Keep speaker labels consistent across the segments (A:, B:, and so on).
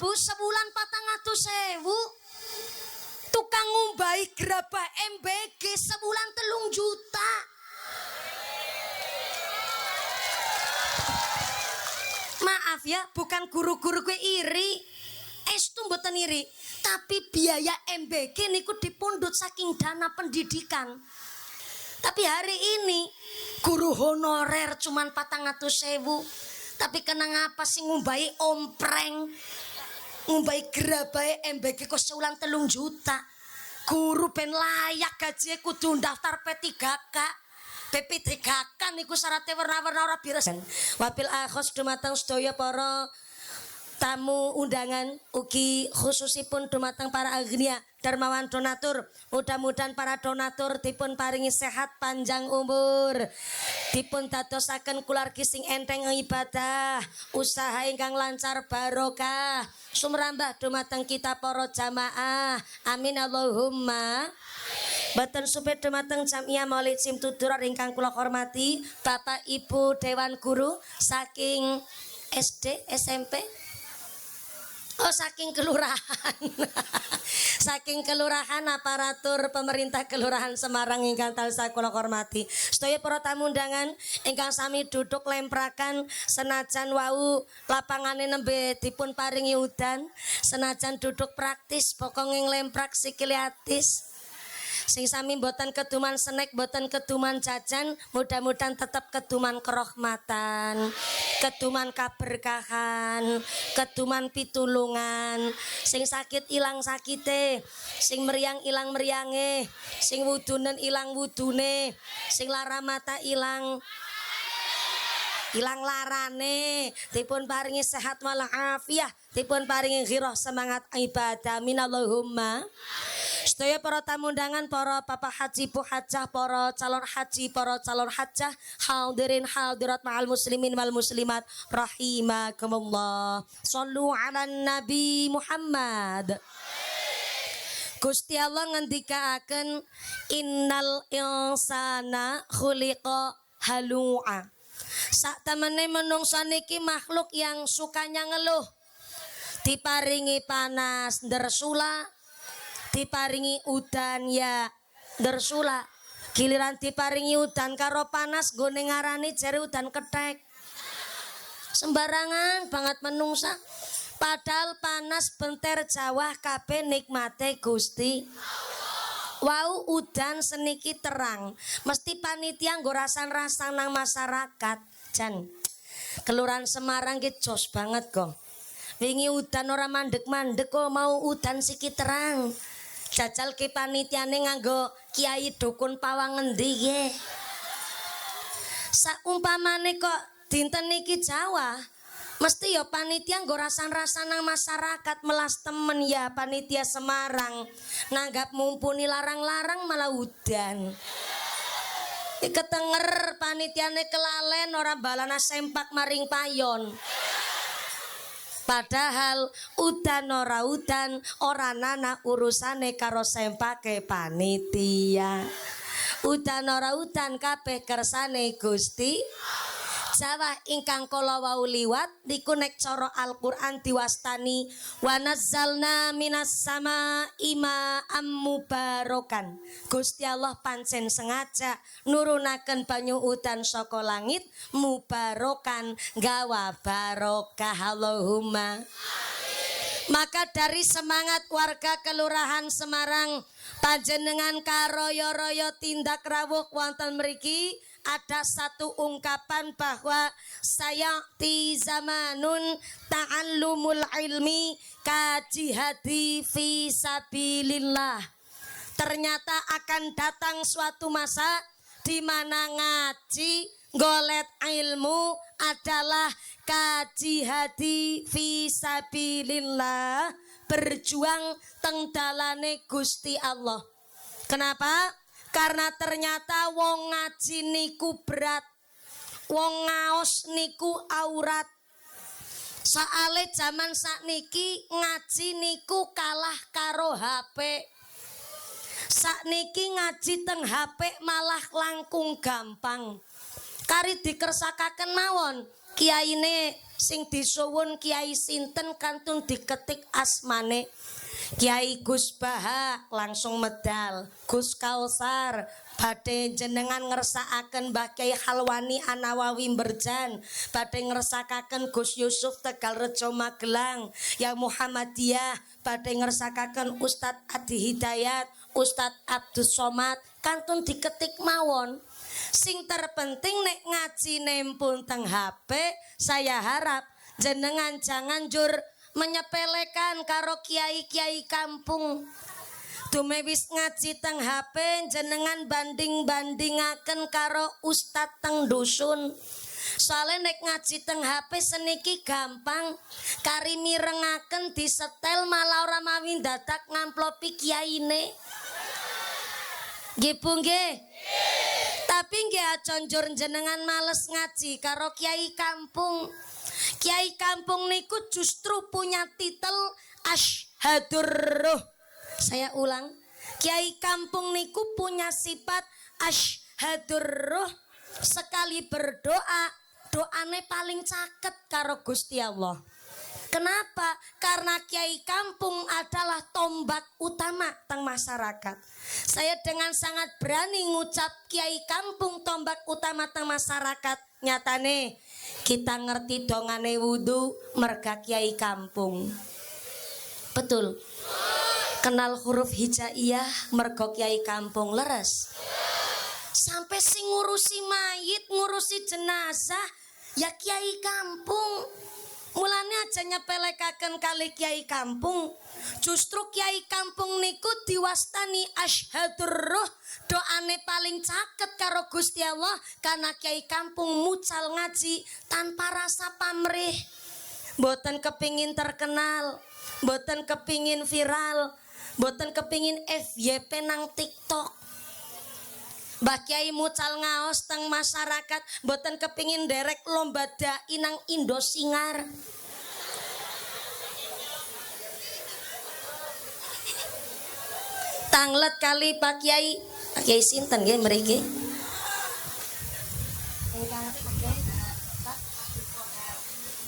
A: Bu, sebulan 400.000. Tukang ngumbai gerabah MBG sebulan 3 juta. Maaf ya, bukan guru-guru gue iri. Estu mboten iri, tapi biaya MBG niku dipundhut saking dana pendidikan. Tapi hari ini guru honorer cuman 400.000. Tapi kena ngapa sih ngumbai ompreng, ngumbai gerabai MBG kok seulang 3 juta. Guru ben layak gaji kudu daftar P3K. PP3K niku syaratnya warna-warna ora biras. Wabil akhos dumateng sedaya para tamu undangan ugi khususipun dumateng para agnia dermawan donatur. Mudah-mudahan para donatur dipun paringi sehat panjang umur, dipun dadosaken kulargi sing enteng ibadah, usaha ingkang lancar barokah sumrambah dumateng kita para jamaah. Amin Allahumma. Boten supaya dumateng Jamiah Maulid Simtudur ingkang kula hormati Bapak Ibu Dewan Guru saking SD, SMP, saking kelurahan. Saking kelurahan aparatur pemerintah kelurahan Semarang ingkang tansah kula hormati. Sedaya para tamu undangan ingkang sami duduk lemprakan senajan wau lapangane nembe dipun paringi udan, senajan duduk praktis pokoknya nglemprak sikile atis. Sing sami boten keduman snack, boten keduman jajan, mudah-mudahan tetap keduman kerahmatan, keduman kaberkahan, keduman pitulungan. Sing sakit ilang sakite, sing meriang ilang meriange, sing wudunen ilang wudune, sing lara mata ilang larane, dipun paringi sehat walafiah, dipun paringi ghirah semangat ibadah. Minallahumma. Sedaya para tamu undangan, para bapak haji, bu hajah, para calon haji, para calon hajah, hadirin hadirat ma'al muslimin wal muslimat rahimakumullah. Shallu ala Nabi Muhammad. Gusti Allah ngendikaaken innal insana khuliqa halu'a. Sak temene menungsa niki makhluk yang sukanya ngeluh. Diparingi panas ndersula, diparingi udan ya ndersula. Giliran diparingi udan karo panas gone ngarani jare udan kethek. Sembarangan banget menungsa. Padahal panas benter Jawa kabeh nikmate Gusti. Wau udan seniki terang, mesti panitia nggo rasan-rasan nang masyarakat. Jan Kelurahan Semarang ki jos banget kok. Wingi udan ora mandek-mandek kok mau udan siki terang. Jajal ki panitiane nganggo kiai dukun pawang ngendi ye. Saumpamane kok dinten niki Jawa, mesti ya panitia nggo rasan-rasan nang masyarakat melas temen ya panitia Semarang. Nanggap mumpuni larang-larang malah udan. Ketenger panitiane kelalen ora balana sempak maring payon. Padahal udan ora nana urusane karo sempake panitia. Udan ora udan kabeh kersane Gusti. Jawa ingkang kala wau liwat niku nek cara Al-Qur'an diwastani wa nazzalna minas sama ma'am mubarakan. Gusti Allah pancen sengaja nurunaken banyu udan saka langit mubarakan gawa barokah. Allahumma. Maka dari semangat warga Kelurahan Semarang panjenengan karoyo-royo tindak rawuh wonten mriki ada satu ungkapan bahwa sayati zamanun ta'allumul ilmi kajihadi fi sabilillah. Ternyata akan datang suatu masa di mana ngaji golet ilmu adalah kajihadi fi sabilillah, berjuang teng dalane Gusti Allah. Kenapa? Karena ternyata wong ngaji niku berat, wong ngaos niku aurat. Soale zaman sakniki ngaji niku kalah karo HP. Sakniki ngaji teng HP malah langkung gampang. Kari dikersakaken mawon kiyaine sing disuwun Kiai sinten kantun diketik asmane. Kiai Gus Baha langsung medal, Gus Kausar badhe jenengan ngersakaken Mbah Kyai Halwani Anawawi Berjan, badhe ngersakaken Gus Yusuf Tegalrejo Magelang, yang Muhammadiyah badhe ngersakaken Ustadz Adi Hidayat, Ustadz Abdus Somad kantun diketik mawon. Sing terpenting nek ngaji nempun teng HP, saya harap jenengan jangan jur menyepelekan karo kiai-kiai kampung. Dumewis ngaji teng HP jenengan banding-bandingaken karo ustad teng dusun. Soalnya nek ngaji teng HP seniki gampang, kari mirengaken disetel malah ora mawi dadak ngamplopi kiyaine. Nggih Bu nggih. Tapi nggih aconjur jenengan males ngaji karo kiai kampung. Kiai kampung niku justru punya titel Asyhadur Ruh. Saya ulang, kiai kampung niku punya sifat Asyhadur Ruh. Sekali berdoa, doane paling caket karo Gusti Allah. Kenapa? Karena kiai kampung adalah tombak utama teng masyarakat. Saya dengan sangat berani ngucap kiai kampung tombak utama teng masyarakat. Nyatane kita ngerti dongane wudu merga kiai kampung. Betul. Kenal huruf hijaiyah merga kiai kampung leres. Sampai sing ngurusi mayit, ngurusi jenazah ya kiai kampung. Mulane aja nyepelekaken kali kiai kampung. Justru kiai kampung niku diwastani Asyhadur Ruh, doane paling caket karo Gusti Allah karena kiai kampung mucal ngaji tanpa rasa pamrih. Mboten kepingin terkenal, mboten kepingin viral, mboten kepingin FYP nang TikTok. Mbah Kiai mucal ngaos teng masyarakat, mboten kepingin derek lomba dai nang Indosingar. Tanglet kali Pak Kiai. Pak Kiai sinten nggih mriki?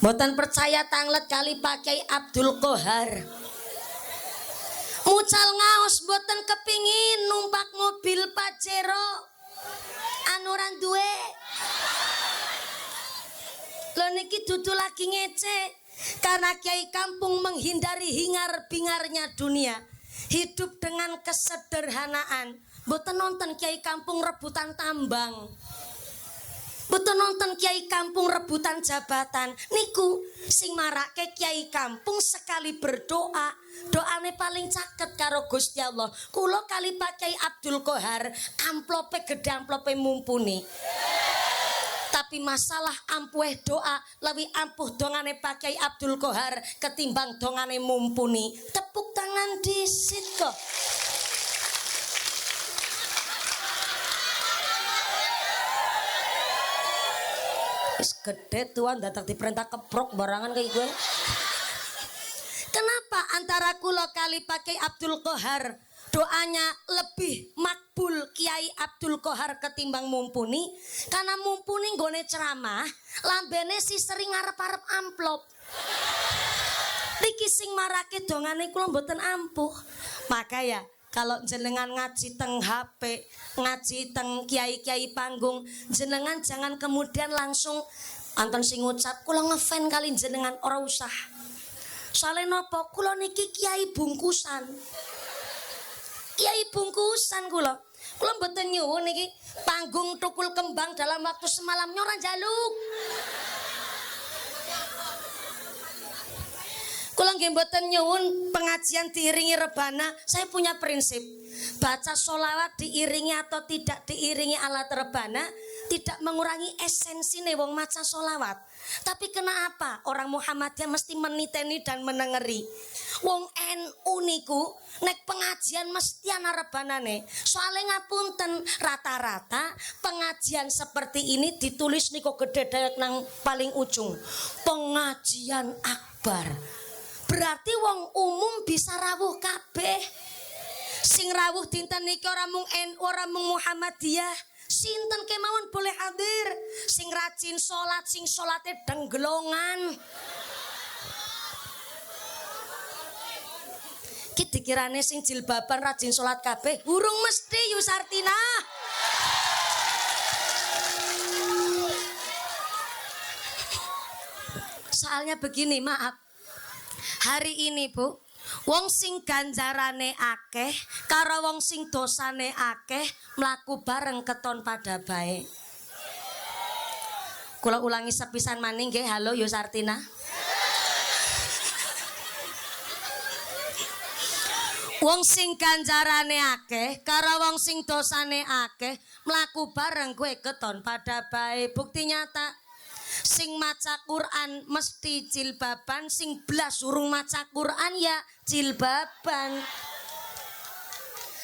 A: Mboten percaya tanglet kali Pak Kiai Abdul Qohar. Mucal ngaos mboten kepingin numpak mobil Pajero anuran duwe. Lho niki dudu lagi ngece karena kiai kampung menghindari hingar-bingarnya dunia. Hidup dengan kesederhanaan. Mboten nonton kiai kampung rebutan tambang. Mboten nonton kiai kampung rebutan jabatan. Niku sing marake kiai kampung sekali berdoa, doane paling caket karo Gusti Allah. Kula kali Pak Kiai Abdul Qohar amplope gedhe amplope mumpuni. Tapi masalah ampuh doa lebih ampuh dongane Pak Kiai Abdul Qohar ketimbang dongane mumpuni. Tepuk tangan disit kok. Wis gede tuan datang diperintah keprok barangan kayak gue. Kenapa antara kula kali pakai Abdul Qohar doanya lebih makbul Kiai Abdul Qohar ketimbang mumpuni? Karena mumpuni nggone ceramah, lambene si sering ngarep-arep amplop. Niki sing marake dongane kula mboten ampuh. Maka ya kalau jenengan ngaji teng HP, ngaji teng kiai-kiai panggung, jenengan jangan kemudian langsung anton sing ngucap kula ngefan kali jenengan, ora usah. Soale napa? Kula niki kiai bungkusan. Kiai bungkusan kula. Kula mboten nyuwun niki panggung tukul kembang dalam waktu semalam ora njaluk. Kula nggih mboten nyuwun pengajian diiringi rebana. Saya punya prinsip, baca sholawat diiringi atau tidak diiringi alat rebana tidak mengurangi esensi wong maca sholawat. Tapi kenapa orang Muhammadiyah mesti meniteni dan menengeri? Wong NU niku nek pengajian mesti ana rebanane. Soale ngapunten rata-rata pengajian seperti ini ditulis niku gede dayak nang paling ujung. Pengajian akbar. Berarti wong umum bisa rawuh kabeh. Sing rawuh dinten niki ora mung NU, ora mung Muhammadiyah, Sinten kemawon boleh hadir. Sing rajin salat, sing salate denggelongan. Ki dikirane sing jilbaban rajin salat kabeh, urung mesti Yu Sartina. Soalnya begini, maaf. Hari ini, Bu, wong sing ganjarane akeh karo wong sing dosane akeh mlaku bareng keton pada baik. Kula ulangi sepisan maning nggih. Halo Yu Sartina. Wong sing ganjarane akeh karo wong sing dosane akeh mlaku bareng kowe keton pada baik. Bukti nyata. Sing maca Quran mesti jilbaban, sing blas urung maca Quran ya jilbaban.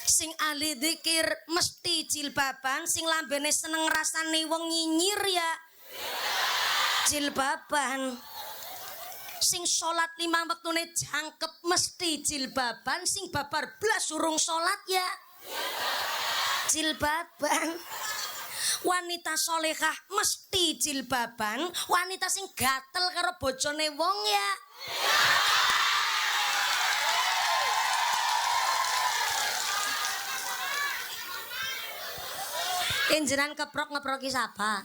A: Sing ahli dzikir mesti jilbaban, sing lambene seneng rasane wong nyinyir ya jilbaban. Sing salat 5 wektune jangkep mesti jilbaban, sing babar blas urung salat ya jilbaban. Wanita solehah mesti jilbaban, wanita sing gatel karo bojone wong ya kenjeran keprok-ngeproki sapa.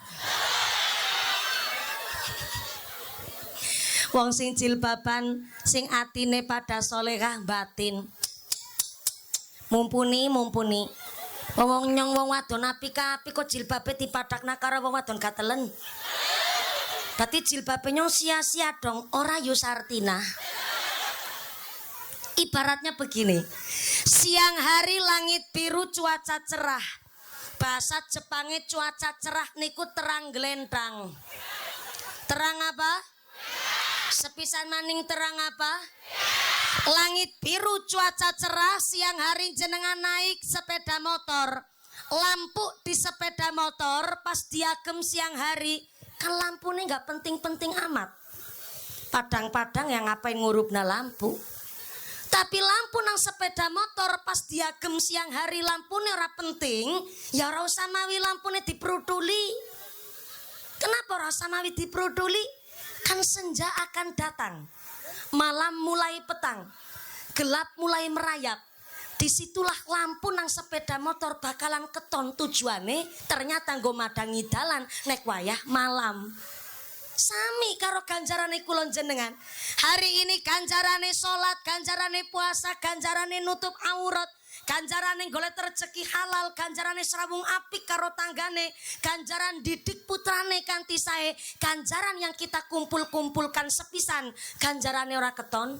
A: Wong sing jilbaban sing atine pada solehah batin mumpuni wong nyong wong wadon apik-apik kok jilbabe dipadakna karo wong wadon gatelen. Berarti jilbabe nyong sia-sia dong, ora Yu Sartina. Ibaratnya begini. Siang hari langit biru cuaca cerah. Bahasa Jepangnya cuaca cerah niku terang glentang. Terang apa? Sepisan maning terang apa? Langit biru cuaca cerah, siang hari jenengan naik sepeda motor. Lampu di sepeda motor pas diagem siang hari, kan lampunya nggak penting-penting amat. Padang-padang yang ngapain ngurupna lampu. Tapi lampu nang sepeda motor pas diagem siang hari lampunya ora penting, ya ora usah mawi lampunya dipruduli. Kenapa ora usah mawi dipruduli? Kan senja akan datang. Malam mulai petang, gelap mulai merayap. Disitulah lampu nang sepeda motor bakalan keton tujuane ternyata nggo madangi dalan nek wayah malam. Sami karo ganjarane kula jenengan. Hari ini ganjarane salat, ganjarane puasa, ganjarane nutup aurat, ganjarane golek rezeki halal, ganjarane srawung apik karo tanggane, ganjaran didik putrane kanthi sae, ganjaran yang kita kumpul-kumpulkan sepisan, ganjarane ora keton.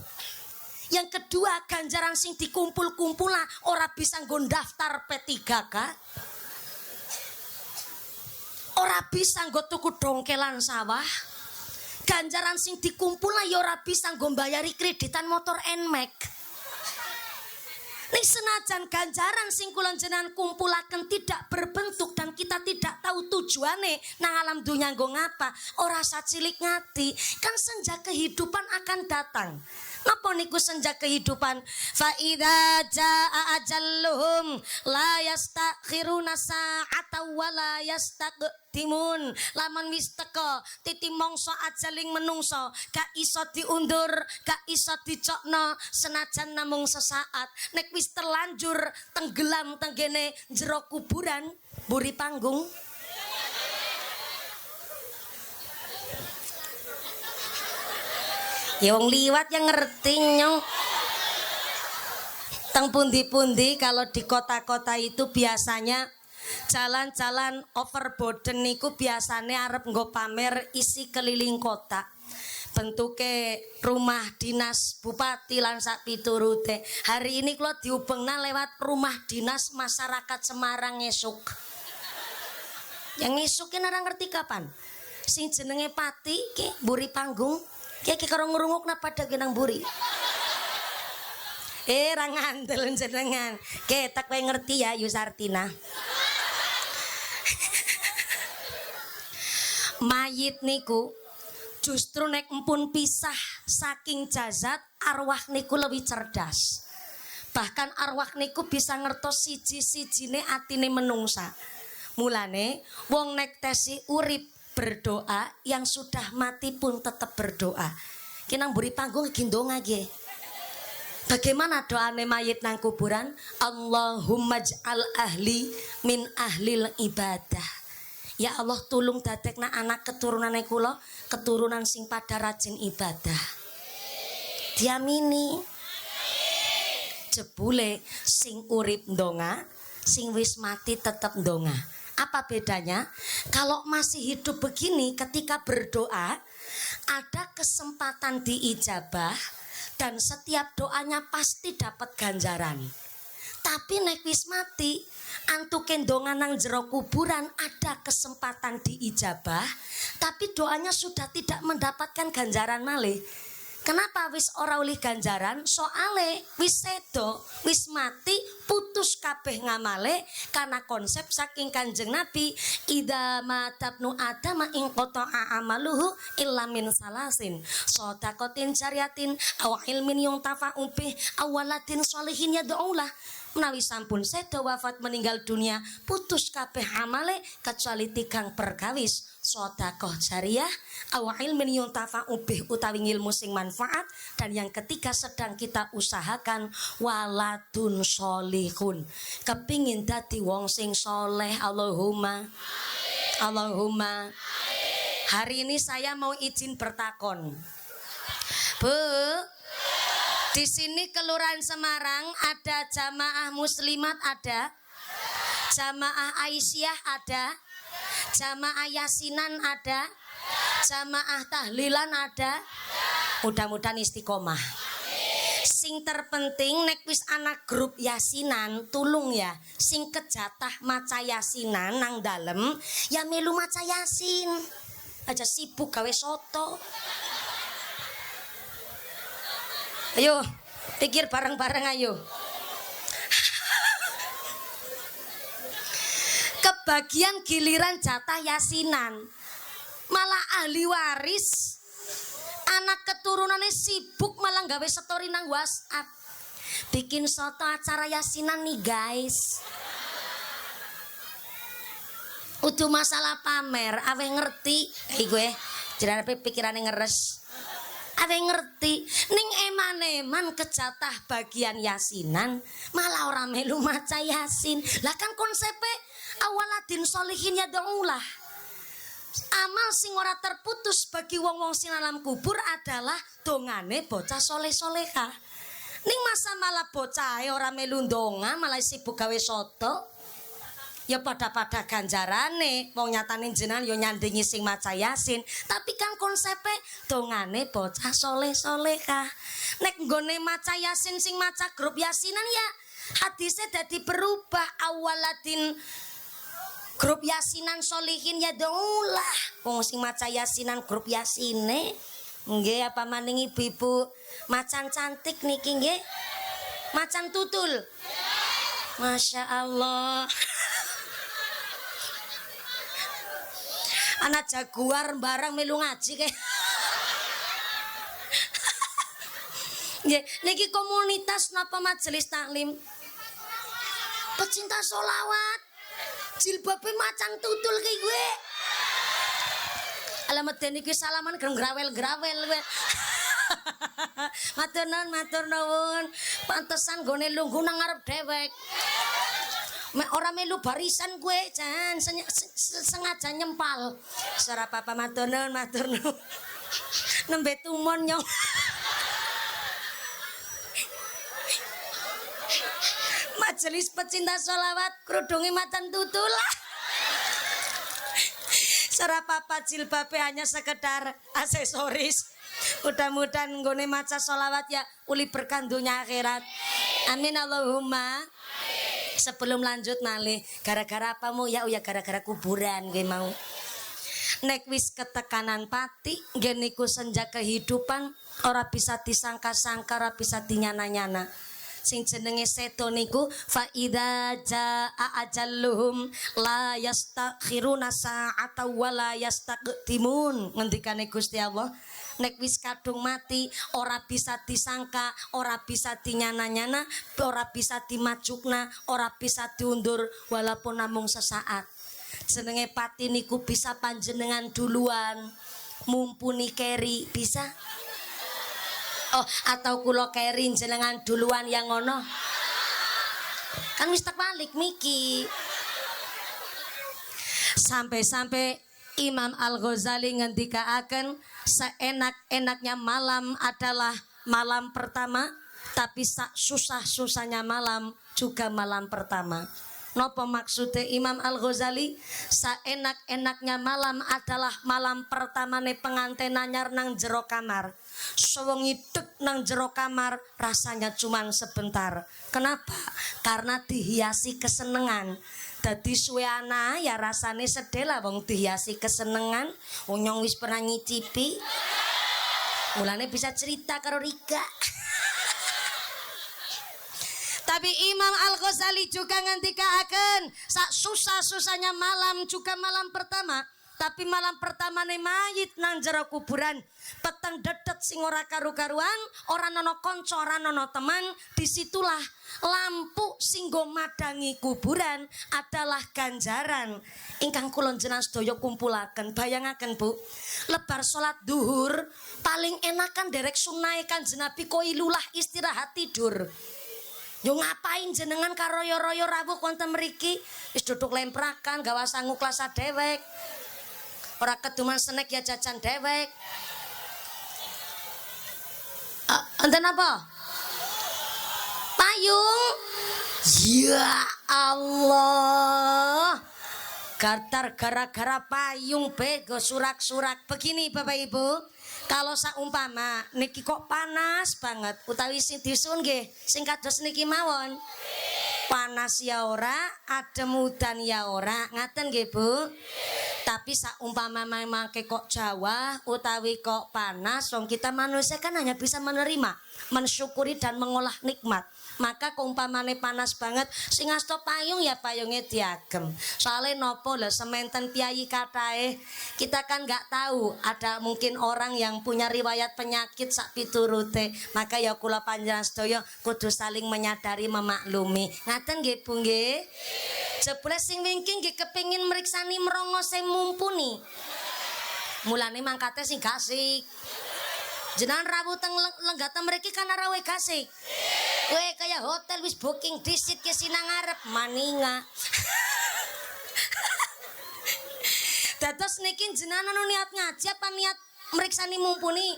A: Yang kedua, ganjaran sing dikumpul-kumpula ora bisa nggo daftar P3K. Ora bisa nggo tuku dongkelan sawah. Ganjaran sing dikumpula ya ora bisa nggo mbayari kreditan motor NMAX. Ning senajan ganjaran sing kula jenengan kumpulaken tidak berbentuk dan kita tidak tahu tujuane nang alam dunya nggo ngapa, ora sacilik ngati, kan senja kehidupan akan datang. Napa niku senja kehidupan? Fa idza jaa ajalluhum la yastakhiruna sa'ata wa la yastaqdimun. Lamun wis teka titi mangsa ajaling menungso, gak iso diundur, gak iso dicokno senajan namung sesaat. Nek wis terlanjur tenggelam tenggene jero kuburan, buri panggung. Ya wong liwat yang ngerti nyong. Teng pundi-pundi kalau di kota-kota itu biasanya jalan-jalan overboden niku biasanya arep nggo pamer isi keliling kota. Bentuke rumah dinas bupati lan sak piturute. Hari ini kula diubengna lewat rumah dinas masyarakat Semarang esuk. Yang esukin ora ngerti kapan. Sing jenenge pati ki mburi panggung. Ki karo ngrungokna pada genang buri. Ra ngandel jenengan. Tak kowe ngerti ya Yu Sartina. Mayit niku justru nek empun pisah saking jasad, arwah niku lebih cerdas. Bahkan arwah niku bisa ngertos siji-sijine atine menungsa. Mulane wong nek tesi urip berdoa, yang sudah mati pun tetap berdoa. Kinang buri panggung gendonga nggih. Bagaimana doane mayit nang kuburan? Allahumma j'al ahli min ahlil ibadah. Ya Allah tulung dadekna anak keturunane kula keturunan sing pada rajin ibadah. Diamini. Jebule sing urip ndonga, sing wis mati tetep ndonga. Apa bedanya? Kalau masih hidup begini ketika berdoa ada kesempatan diijabah dan setiap doanya pasti dapat ganjaran. Tapi nek wis mati antuke ndonga nang jero kuburan ada kesempatan diijabah tapi doanya sudah tidak mendapatkan ganjaran malih. Kenapa wis ora oleh ganjaran? Soale wis sedo, wis mati, putus kabeh ngamale karena konsep saking Kanjeng Nabi, idza matabnu adama ing qata'a amaluhu illa min salasin, shadaqatin jariyatin aw ilmin yuntafa'u bih aw waladin sholihin yad'ulah. Menawi sampun sedo wafat meninggal dunia, putus kabeh amale kecuali 3 perkawis, sedekah jariyah, aw ilmin yuntafa'u bih utawi ilmu sing manfaat, dan yang ketiga sedang kita usahakan waladun sholihun. Kepingin dadi wong sing soleh, Allahumma Allahumma. Hari ini saya mau izin bertakon. Bu, di sini Kelurahan Semarang ada jamaah muslimat, ada jamaah Aisyah, ada jamaah Yasinan, ada jamaah tahlilan, ada. Mudah-mudahan istiqomah. Sing terpenting nek wis anak grup Yasinan tulung ya sing kejatah maca Yasinan nang dalem ya melu maca Yasin. Aja sibuk gawe soto. Ayo, pikir bareng-bareng ayo. Kebagian giliran jatah Yasinan. Malah ahli waris anak keturunannya sibuk malah gawe story nang WhatsApp. Bikin soto acara Yasinan nih guys. Udah masalah pamer, awe ngerti. Gue jenenge pikirane ngeres. Awe ngerti, ning eman-eman kejatah bagian Yasinan malah orang melu maca Yasin. Lah kan konsepe awaladin sholihin yad'ulah. Amal sing ora terputus bagi wong-wong sing alam kubur adalah dongane bocah soleh-solehah. Ning masa malah bocah ora melu ndonga malah sibuk gawe soto. Ya pada ganjarane wong nyatane jenengan yo nyandingi sing maca Yasin, tapi kan konsepe dongane bocah soleh-solehah. Nek nggone maca Yasin sing maca grup Yasinan ya hadisnya dadi berubah awaladin grup Yasinan sholihin yad'ulah. Wong sing maca Yasinan grup Yasine. Nggih apa maning ibu-ibu macan cantik niki nggih. Macan tutul. Masya Allah. Anak jaguar barang melu ngaji kayak. Nggih, niki komunitas napa majelis taklim? Pecinta sholawat. Jilbabe macan tutul ki gue. Alamat niki salaman grawel-grawel gue. Matur nuwun. Pantesan gone lungguh nang ngarep dhewek. Orang melu barisan gue jan sengaja nyempal. Sora papa matur nuwun. Nembe tumon nyong. Majelis pecinta sholawat kerudungi macan tutul. Sora papa jilbabe hanya sekedar aksesoris. Mudah-mudahan nggone maca sholawat ya uli berkah dunya akhirat. Amin Allahumma. Sebelum lanjut malih, gara-gara apa mu ya? Uya gara-gara kuburan nggih mau. Nek wis ketekanan pati, nggih niku senja kehidupan ora bisa disangka-sangka, ora bisa dinyana-nyana. Sing jenenge sedo niku fa idza jaa ajalluhum la yastakhiruna sa'ata wa la yastaqdimun. Ngendikane Gusti Allah, nek wis kadung mati ora bisa disangka, ora bisa dinyana-nyana, ora bisa dimajukna, ora bisa diundur walaupun namung sesaat. jenenge pati niku bisa panjenengan duluan mumpuni keri bisa. Oh, atau kula keri jenengan duluan yang ngono. Kan wis terbalik miki. Sampai-sampai Imam Al-Ghazali ngendikaaken seenak-enaknya malam adalah malam pertama, tapi susah-susahnya malam juga malam pertama. Nopo maksudnya Imam Al-Ghazali? Seenak-enaknya malam adalah malam pertama nih pengantin anyar nang jero kamar. Sewengi dek nang jero kamar rasanya cuman sebentar. Kenapa? Karena dihiasi kesenengan. Dadi suwe ana ya rasane sedih lah wong dihiasi kesenengan. Wong nyong wis pernah nyicipi. Mulane bisa cerita karo Rika. Tapi Imam Al-Ghazali juga ngendikaaken sak susah-susahnya malam juga malam pertama. Tapi malam pertama nih mayit nang jero kuburan. Peteng dedet sing ora karu-karuan, ora nono konco, ora nono teman. Disitulah lampu singgo madangi kuburan adalah ganjaran ingkang kula njenengan sedaya kumpulaken. Bayangaken Bu, lebar salat duhur paling enakan derek sunai Kanjeng Nabi koilulah istirahat tidur. Yo ngapain jenengan karoyo-royo rawuh wonten mriki? Wis duduk lemprakan gawa sangu klasa dewek. Ora keduman snack ya jajan dewek. Enten apa? Payung. Ya Allah. Gatar gara-gara payung bego surak-surak. Begini Bapak Ibu, kalau saumpama niki kok panas banget utawi sing disun nggih sing kados niki mawon. Panas ya ora, adem udan ya ora, ngaten nggih Bu. Tapi saumpama mangke kok Jawa utawi kok panas, wong kita manusia kan hanya bisa menerima, mensyukuri dan mengolah nikmat. Maka keumpamane panas banget sing asta payung ya payungnya diagem. Soalnya nopo lho sementen piyayi katahe kita kan nggak tahu ada mungkin orang yang punya riwayat penyakit sak piturute. Maka ya kula panjenengan sedaya kudu saling menyadari memaklumi. Ngaten nggih Bu nggih. Jebule sing wingking nggih kepengin mriksani mrongo sing mumpuni. Mulane mangkate sing gasik. Jenengan rawuh teng lenggatan mriki kan rawe gasik. Kowe kaya hotel wis booking disit ke sinang ngarep maninga. Dados niki jenengan niat ngaji apa niat mriksani mumpuni?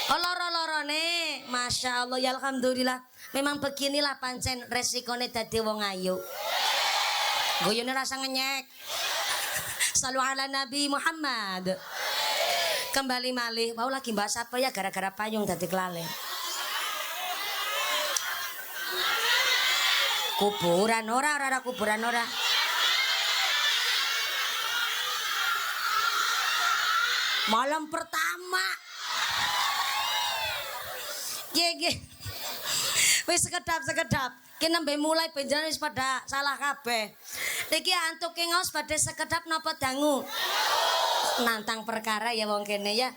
A: Loro-lorone, Masya Allah ya Alhamdulillah. Memang beginilah pancen resikone dadi wong ayu. Guyone rasa ngenyek. Shallu ala Nabi Muhammad. Kembali malih, mau lagi bahas apa ya gara-gara payung dadi kelalen. Kuburan ora kuburan ora. Malam pertama. Ge. Wis sekedap. Ki nembe mulai benjane wis pada salah kabeh. Niki antuke ngaos badhe sekedap napa dangu? Nantang perkara ya wong kene ya.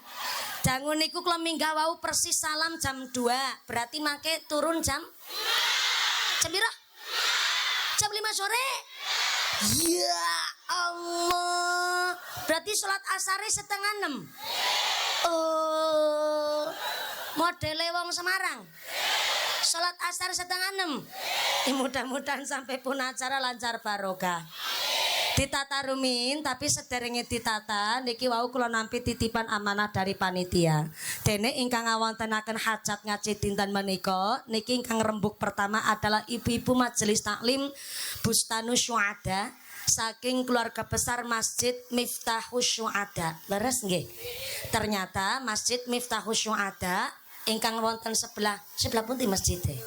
A: Dangu niku kula minggah wau persis salam jam 2. Berarti mangke turun jam pira? Jam 5 sore. Ya Allah. Berarti sholat asare setengah 6. Oh. Modele wong Semarang. Sholat asar setengah 6. Mudah-mudahan sampai pun acara lancar barokah. Ditata rumin tapi sederenge ditata niki wau kula nampi titipan amanah dari panitia. Dene ingkang ngawontenaken hajat ngaji dinten menika niki ingkang rembug pertama adalah ibu-ibu majelis taklim Bustanus Syuhada saking keluarga besar Masjid Miftahus Syuhada. Leres nggih? Ternyata Masjid Miftahus Syuhada ingkang wonten sebelah pundi masjidnya?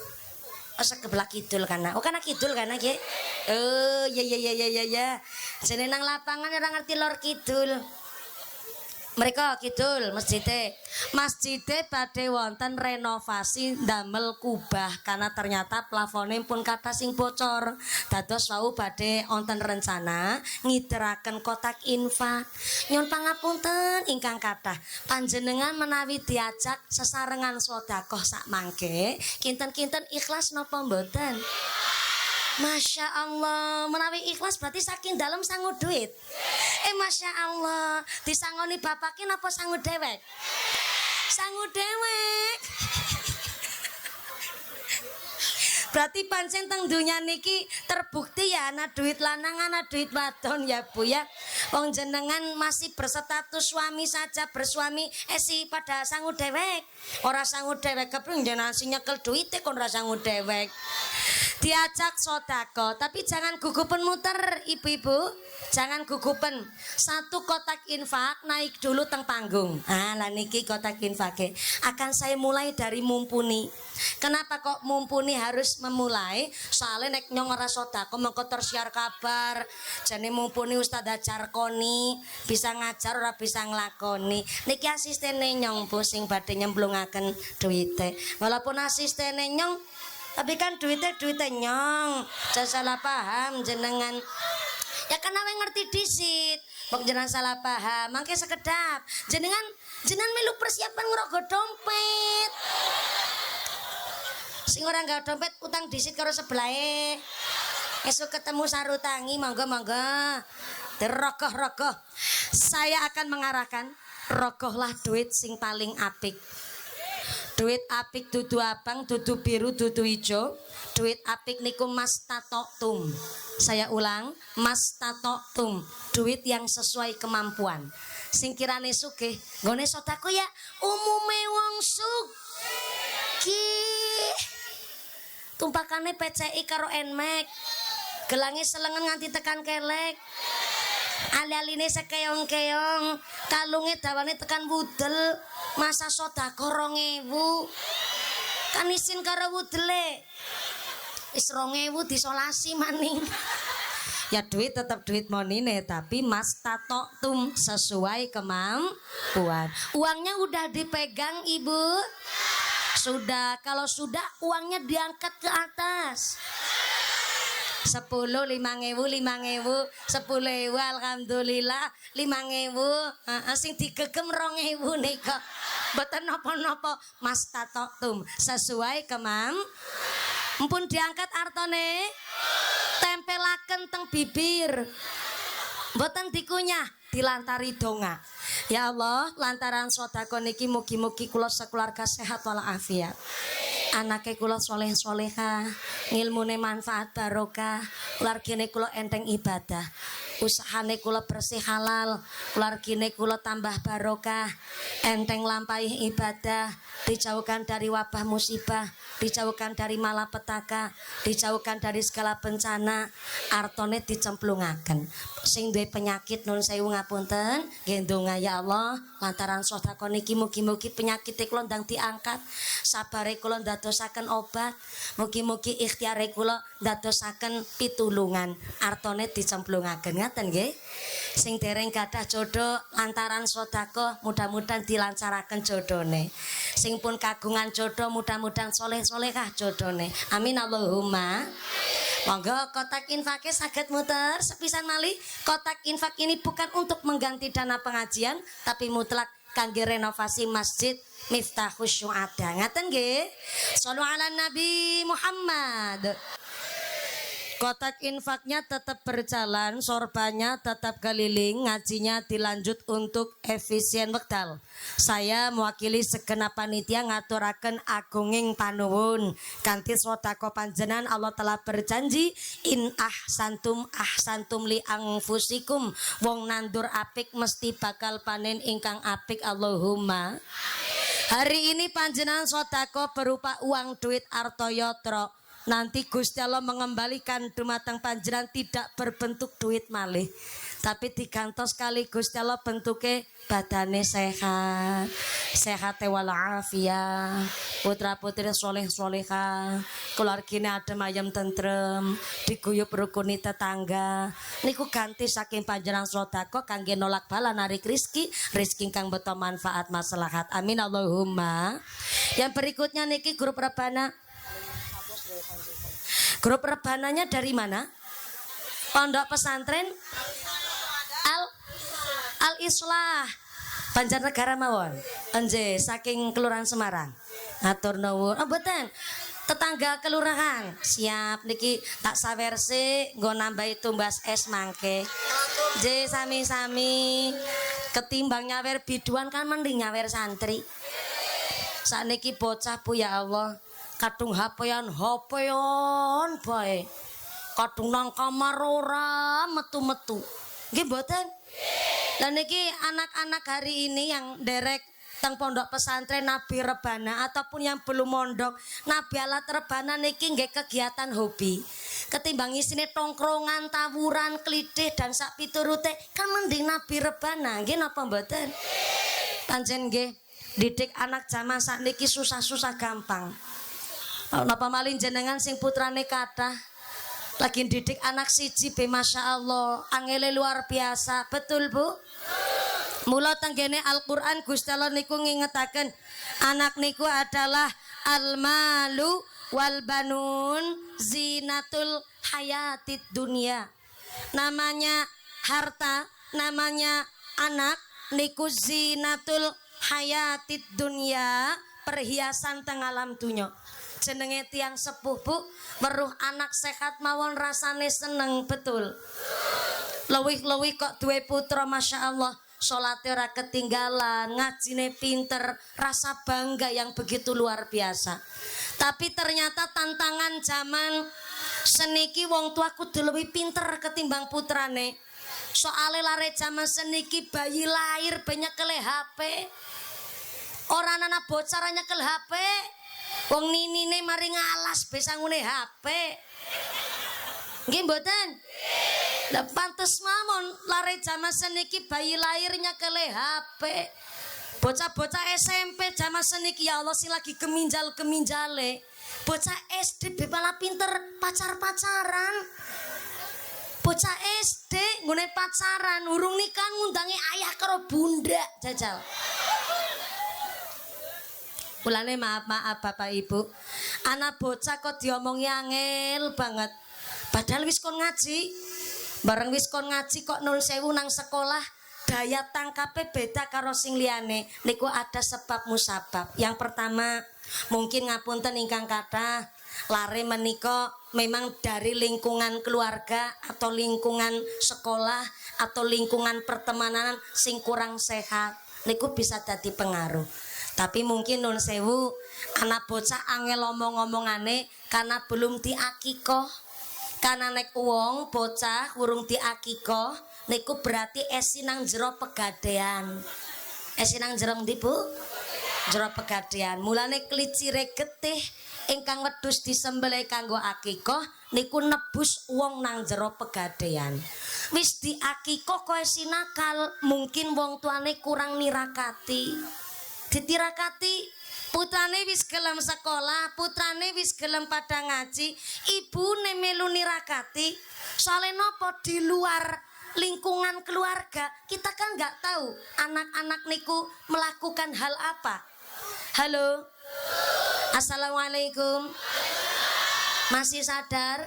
A: Oh sebelah kidul kana. Oh kana kidul kana nggih. Oh ya. Jeneng nang lapangan ora ngerti lor kidul. Mereka kidul masjidnya badhe wonten renovasi damel kubah karena ternyata plafone pun kata sing bocor. Dados wau badhe wonten rencana ngideraken kotak infak. Nyuwun pangapunten ingkang kathah panjenengan menawi diajak sesarengan sedekah sak mangke kinten-kinten ikhlas napa mboten? Masya Allah, menawi ikhlas berarti saking dalam sangu duit. Masya Allah, disangoni bapakin apa sangu dewek? Sangu dewek. Berarti pancen teng dunya niki terbukti ya ana duit lanang ana duit wadon ya Bu ya. Wong jenengan masih berstatus suami saja bersuami si pada sangu dewek. Ora sangu dewek kepreng jenengan sing nyekel duite kon ora sangu dewek. Diajak sodako tapi jangan gugupen muter ibu-ibu, jangan gugupen. Satu kotak infak naik dulu teng panggung. Lah niki kotak infake akan saya mulai dari mumpuni. Kenapa kok mumpuni harus memulai? Soalnya nek nyong ora sodako mengko tersiar kabar jane mumpuni Ustazah Jarkoni bisa ngajar ora bisa nglakoni. Niki asistene nyong Bu sing badhe nyemplungaken duite. Walaupun asistene nyong tapi kan duitnya nyong. Jangan salah paham jenengan. Ya karena we ngerti disit. Bok jenengan salah paham. Mangke sekedap. Jenengan melu persiapan ngerogoh dompet. Sing ora nggawa dompet utang disit karo sebelahe. Esuk ketemu sarutangi monggo. Dirogoh-rogoh. Saya akan mengarahkan rogohlah duit sing paling apik. Duit apik dudu abang, dudu biru, dudu ijo. Duit apik niku mas tatoktum. Saya ulang, mas tatoktum. Duit yang sesuai kemampuan. Sing kirane sugih, nggone sedekah ya umume wong sugih. Tumpakane PCI karo Nmax. Gelange selengen nganti tekan kelek. Ali-aline sekeong-keong, kalunge dawane tekan wudel. Masa sedekah 2000. Kan isin karo wudele. Wis 2000 disolasi maning. Ya duit tetap duit monine tapi mas tatoktum sesuai kemampuan. Uangnya udah dipegang Ibu? Sudah. Kalau sudah uangnya diangkat ke atas. 10, 5.000, 10.000, alhamdulillah 5.000. Sing digegem 2.000 nika. Mboten napa-napa mas tatoktum sesuai Mpun diangkat artone tempelaken teng bibir. Mboten dikunyah, dilantari donga. Ya Allah, lantaran sedekah niki mugi-mugi kula sekeluarga sehat walafiat. Anake kula soleh-solehah, ngilmune manfaat barokah, keluargane kula enteng ibadah, usahane kula bersih halal, keluargane kula tambah barokah, enteng lampahi ibadah, dijauhkan dari wabah musibah, dijauhkan dari malapetaka, dijauhkan dari segala bencana, artone dicemplungaken. Sing duwe penyakit nun sewu ngapunten, nggih ndonga ya Allah, lantaran sedekah niki mugi-mugi penyakite kula ndang diangkat, sabare kula ndadosaken obat, mugi-mugi ikhtiare kula ndadosaken pitulungan, artone dicemplungaken ngaten nggih. Sing dereng gadah jodoh lantaran sedekah mudah-mudahan dilancaraken jodone. Sing pun kagungan jodoh mudah-mudahan soleh-solehah jodone. Amin Allahumma. Monggo kotak infaknya saged muter sepisan malih. Kotak infak ini bukan untuk mengganti dana pengajian tapi mutlak kangge renovasi masjid Miftahus Syuhada. Ngaten nggih? Shallu ala Nabi Muhammad. Kotak infaknya tetap berjalan, sorbannya tetap keliling, ngajinya dilanjut untuk efisien wekdal. Saya mewakili segenap panitia ngaturaken agunging panuwun kanthi sedekah panjenengan. Allah telah berjanji in ahsantum li anfusikum, wong nandur apik mesti bakal panen ingkang apik. Allahumma. Hari ini panjenengan sedekah berupa uang duit artoyotro. Nanti Gusti Allah mengembalikan dumateng panjenengan tidak berbentuk duit malih, tapi digantos kali Gusti Allah bentuke badane sehat, sehate walafiat, putra putri soleh soleha, keluargine adem ayem tentrem, diguyub rukuni tetangga. Niku ganti saking panjenengan sedekah kangge nolak bala narik rizki kang beto manfaat maslahat. Amin Allahumma. Yang berikutnya niki grup rebana. Grup rebananya dari mana? Pondok pesantren Al Islah Banjarnegara mawon. Enje saking Kelurahan Semarang. Atur nuwun. Oh mboten. tetangga kelurahan siap niki tak sawerse nggo nambahi tumbas es mangke. J sami-sami ketimbang nyawer biduan kan mending nyawer santri. Sakniki bocah Bu ya Allah kadung hapean bae. Kadung nang kamar ora metu-metu. Nggih mboten? Lah niki anak-anak hari ini yang derek teng pondok pesantren Nabi Rebana ataupun yang belum mondok Nabi Alat Rebana niki nggih kegiatan hobi. Ketimbang isine tongkrongan, tawuran, klidih dan sak piturute kan mending Nabi Rebana. Nggih napa mboten? Pancen nggih didik anak zaman sakniki susah-susah gampang. Napa malih jenengan sing putrane kathah lagi didik anak siji be Masya Allah angele luar biasa. Betul Bu? Mula tenggene Al-Qur'an Gusti Allah niku ngingetaken anak niku adalah al-malu wal banun zinatul hayatid dunia. Namanya harta, namanya anak niku zinatul hayatid dunia, perhiasan teng alam dunya. Jenenge tiang sepuh Bu, weruh anak sehat mawon rasane seneng betul. Lewih-lewih kok duwe putra Masya Allah salate ora ketinggalan, ngajine pinter, rasa bangga yang begitu luar biasa. Tapi ternyata tantangan zaman seniki wong tua kudu luwih pinter ketimbang putrane. Soale lare zaman seniki bayi lahir banyak kele HP. Ora ana bocah nyekel HP. Wong ninine mari ngalas besangune HP. Nggih mboten? Lah pantes mawon lare zaman seniki bayi lahirnya kele HP. Bocah-bocah SMP zaman seniki ya Allah sing lagi keminjal-keminjale. Bocah SD malah pinter pacar-pacaran. Bocah SD nggone pacaran, urung nikah ngundangi ayah karo bunda jajal. Mulane maaf Bapak Ibu. Anak bocah kok diomongi angel banget. Padahal wis kon ngaji. Bareng wis kon ngaji kok nun sewu nang sekolah daya tangkape beda karo sing liyane. Niku ada sebab musabab. Yang pertama, mungkin ngapunten ingkang kathah lare menika memang dari lingkungan keluarga atau lingkungan sekolah atau lingkungan pertemanan sing kurang sehat. Niku bisa jadi pengaruh. Tapi mungkin nun sewu anak bocah angel omong-omongane karena belum diakikoh. Karena nek wong bocah urung diakikoh niku berarti esi nang jero pegadean. Esi nang jero ndi Bu? Jero pegadean. Mulane klicire getih ingkang wedhus disembelih kanggo akikoh niku nebus wong nang jero pegadean. Wis diakikoh kok esi nakal, mungkin wong tuane kurang nirakati. Ditirakati putrane wis gelem sekolah, putrane wis gelem pada ngaji, ibune melu nirakati. Soale napa di luar lingkungan keluarga kita kan nggak tahu anak-anak niku melakukan hal apa. Halo, assalamualaikum. Masih sadar?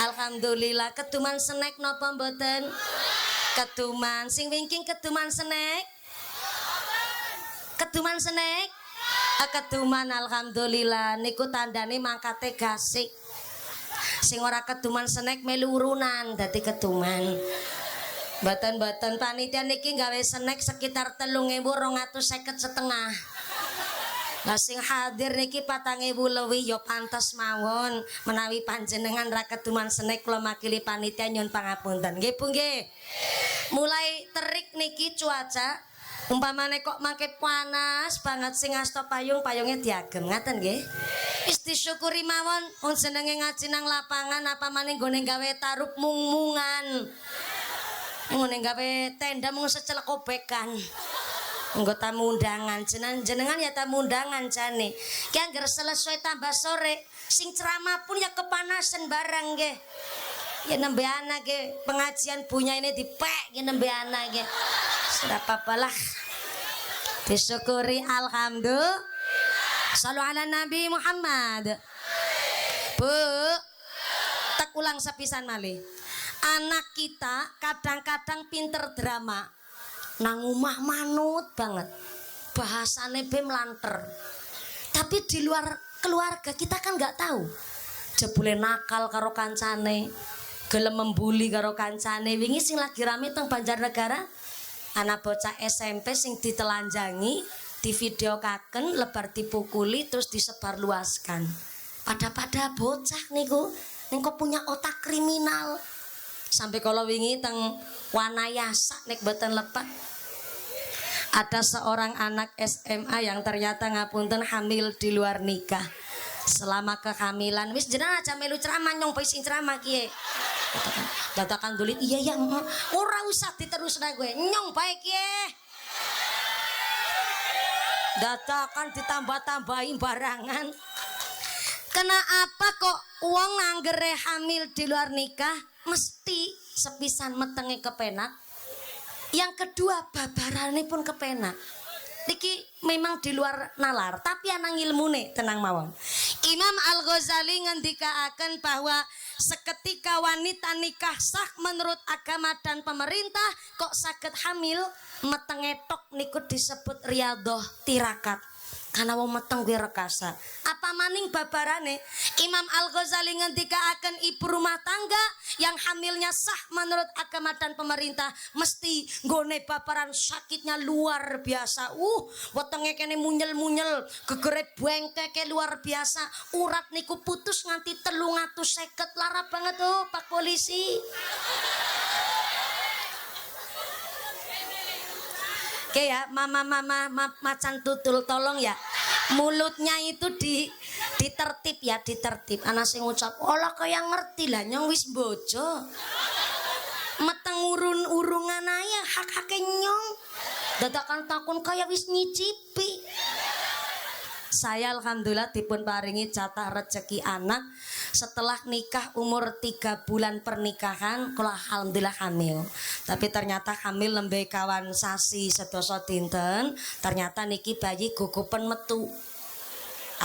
A: Alhamdulillah. Keduman snack napa mboten? Keduman. Sing wingking keduman snack? Keduman snack? Keduman alhamdulillah niku tandane mangkate gasik. Sing ora keduman snack melu urunan dadi keduman. Mboten-mboten panitia niki gawe snack sekitar 3.250 setengah. Lah sing hadir niki 4.000 lebih ya pantes mawon menawi panjenengan ra keduman snack kula makili panitia nyun pangapunten. Nggih Bu nggih. Mulai terik niki cuaca umpamane kok mangke panas banget sing asta payung-payunge diagem ngaten nggih. Wis disyukuri mawon wong jenenge ngaji nang lapangan apa maning nggone gawe tarup mung-mungan. Ngene gawe tenda mung secelek kobekan. Nggo tamu undangan jenengan ya tamu undangan jane. Ki angger selesai tambah sore sing ceramah pun ya kepanasan barang nggih. Ya nembe anak ge pengajian punya ini dipek ya nembe anak ge. Sudah apa-apalah. Disyukuri alhamdulillah. Shallu ala Nabi Muhammad. Bu, tak ulang sepisan malih. Anak kita kadang-kadang pinter drama. Nang omah manut banget. Bahasane be melanter. Tapi di luar keluarga kita kan nggak tahu. Jebule nakal karo kancane, gelem membuli karo kancane. Wingi sing lagi rame teng Banjarnegara, anak bocah SMP sing ditelanjangi, di video kaken, lebar dipukuli terus disebarluaskan. Pada bocah niku kok punya otak kriminal. Sampai kalau wingi teng Wanayasa nek boten lepat. Ada seorang anak SMA yang ternyata ngapunten hamil di luar nikah. Selama kehamilan wis jenengan aja melu ceramah nyong poe sing ceramah kiye. Dadakan dulit iya ora usah diterusna gue. Nyong bae kiye. Dadakan ditambah-tambahin barangan. Kenapa kok uang anggere hamil di luar nikah mesti sepisan metenge kepenak? Yang kedua babarane pun kepenak. Niki memang di luar nalar, tapi ana ilmune tenang mawon. Imam Al-Ghazali ngendikaaken bahwa seketika wanita nikah sah menurut agama dan pemerintah kok saged hamil, metenge tok niku disebut riyadhah tirakat. Karena wong meteng kuwi rekasa. Apa maning babarane Imam Al-Ghazali ngendikaaken ibu rumah tangga yang hamilnya sah menurut agama dan pemerintah mesti nggone babaran sakitnya luar biasa. Wetenge kene munyel-munyel, gegere bengkeke luar biasa. Urat niku putus nganti 350. Lara banget Pak Polisi. Oke ya, mama macan tutul tolong ya. Mulutnya itu ditertib ya, ditertib. Ana sing ngucap, "Olah kaya ngerti lah nyong wis bojo." Meteng urun-urungan ae hak-hake nyong. Dadakan takun kaya wis nyicipi. Saya alhamdulillah dipun paringi jatah rezeki anak. Setelah nikah umur 3 bulan pernikahan, kula alhamdulillah hamil. Tapi ternyata hamil lembe kawan sasi sedasa dinten, ternyata niki bayi gugupen metu.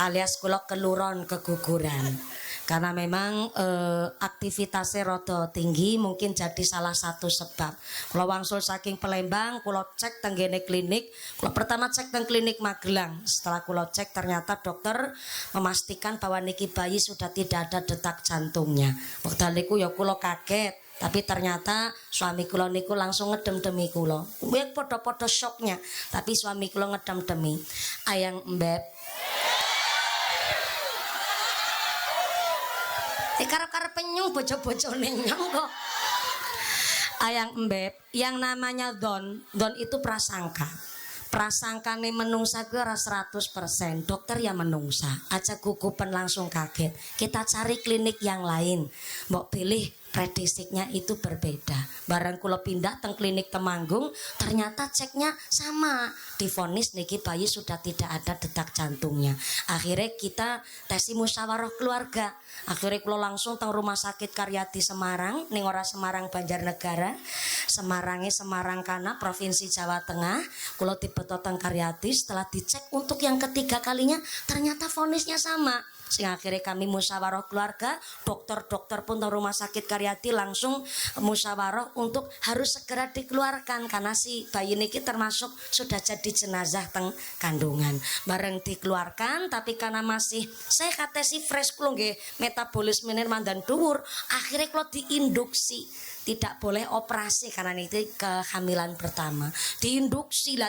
A: Alias kula keluron keguguran. Karena memang aktivitasnya rada tinggi, mungkin jadi salah satu sebab. Kula wangsul saking Palembang, kula cek tenggene klinik. Kula pertama cek teng klinik Magelang. Setelah kula cek ternyata dokter memastikan bahwa niki bayi sudah tidak ada detak jantungnya. Wekdal niku ya kula kaget. Tapi ternyata suami kula niku langsung ngedem-demi kula. Kuwi padha-padha syoknya. Tapi suami kula ngedem-demi. Ayang Mbep. Karep-karep nyong bojo-bojone nyong kok. Ayang Mbep, yang namanya don itu prasangka. Prasangkane menungsa kuwi ora 100%. Dokter ya menungsa. Aja gugupen langsung kaget. Kita cari klinik yang lain. Mbok pilih predisiknya itu berbeda. Barang kula pindah teng klinik Temanggung, ternyata ceknya sama. Divonis niki bayi sudah tidak ada detak jantungnya. Akhirnya kita tesi musyawarah keluarga. Akhirnya kula langsung teng Rumah Sakit Karyadi Semarang, ning ora Semarang Banjarnegara. Semarangnya Semarang Kana, Provinsi Jawa Tengah. Kula dibeto teng Karyadi, setelah dicek untuk yang ketiga kalinya ternyata vonisnya sama. Sehingga akhirnya kami musyawarah keluarga, dokter-dokter pun teng Rumah Sakit Karyadi langsung musyawarah untuk harus segera dikeluarkan karena si bayi niki termasuk sudah jadi jenazah teng kandungan. Bareng dikeluarkan tapi karena masih sehat si fresh kula nggih metabolismene mandan dhuwur, akhirnya kula diinduksi. Tidak boleh operasi karena itu kehamilan pertama. Diinduksi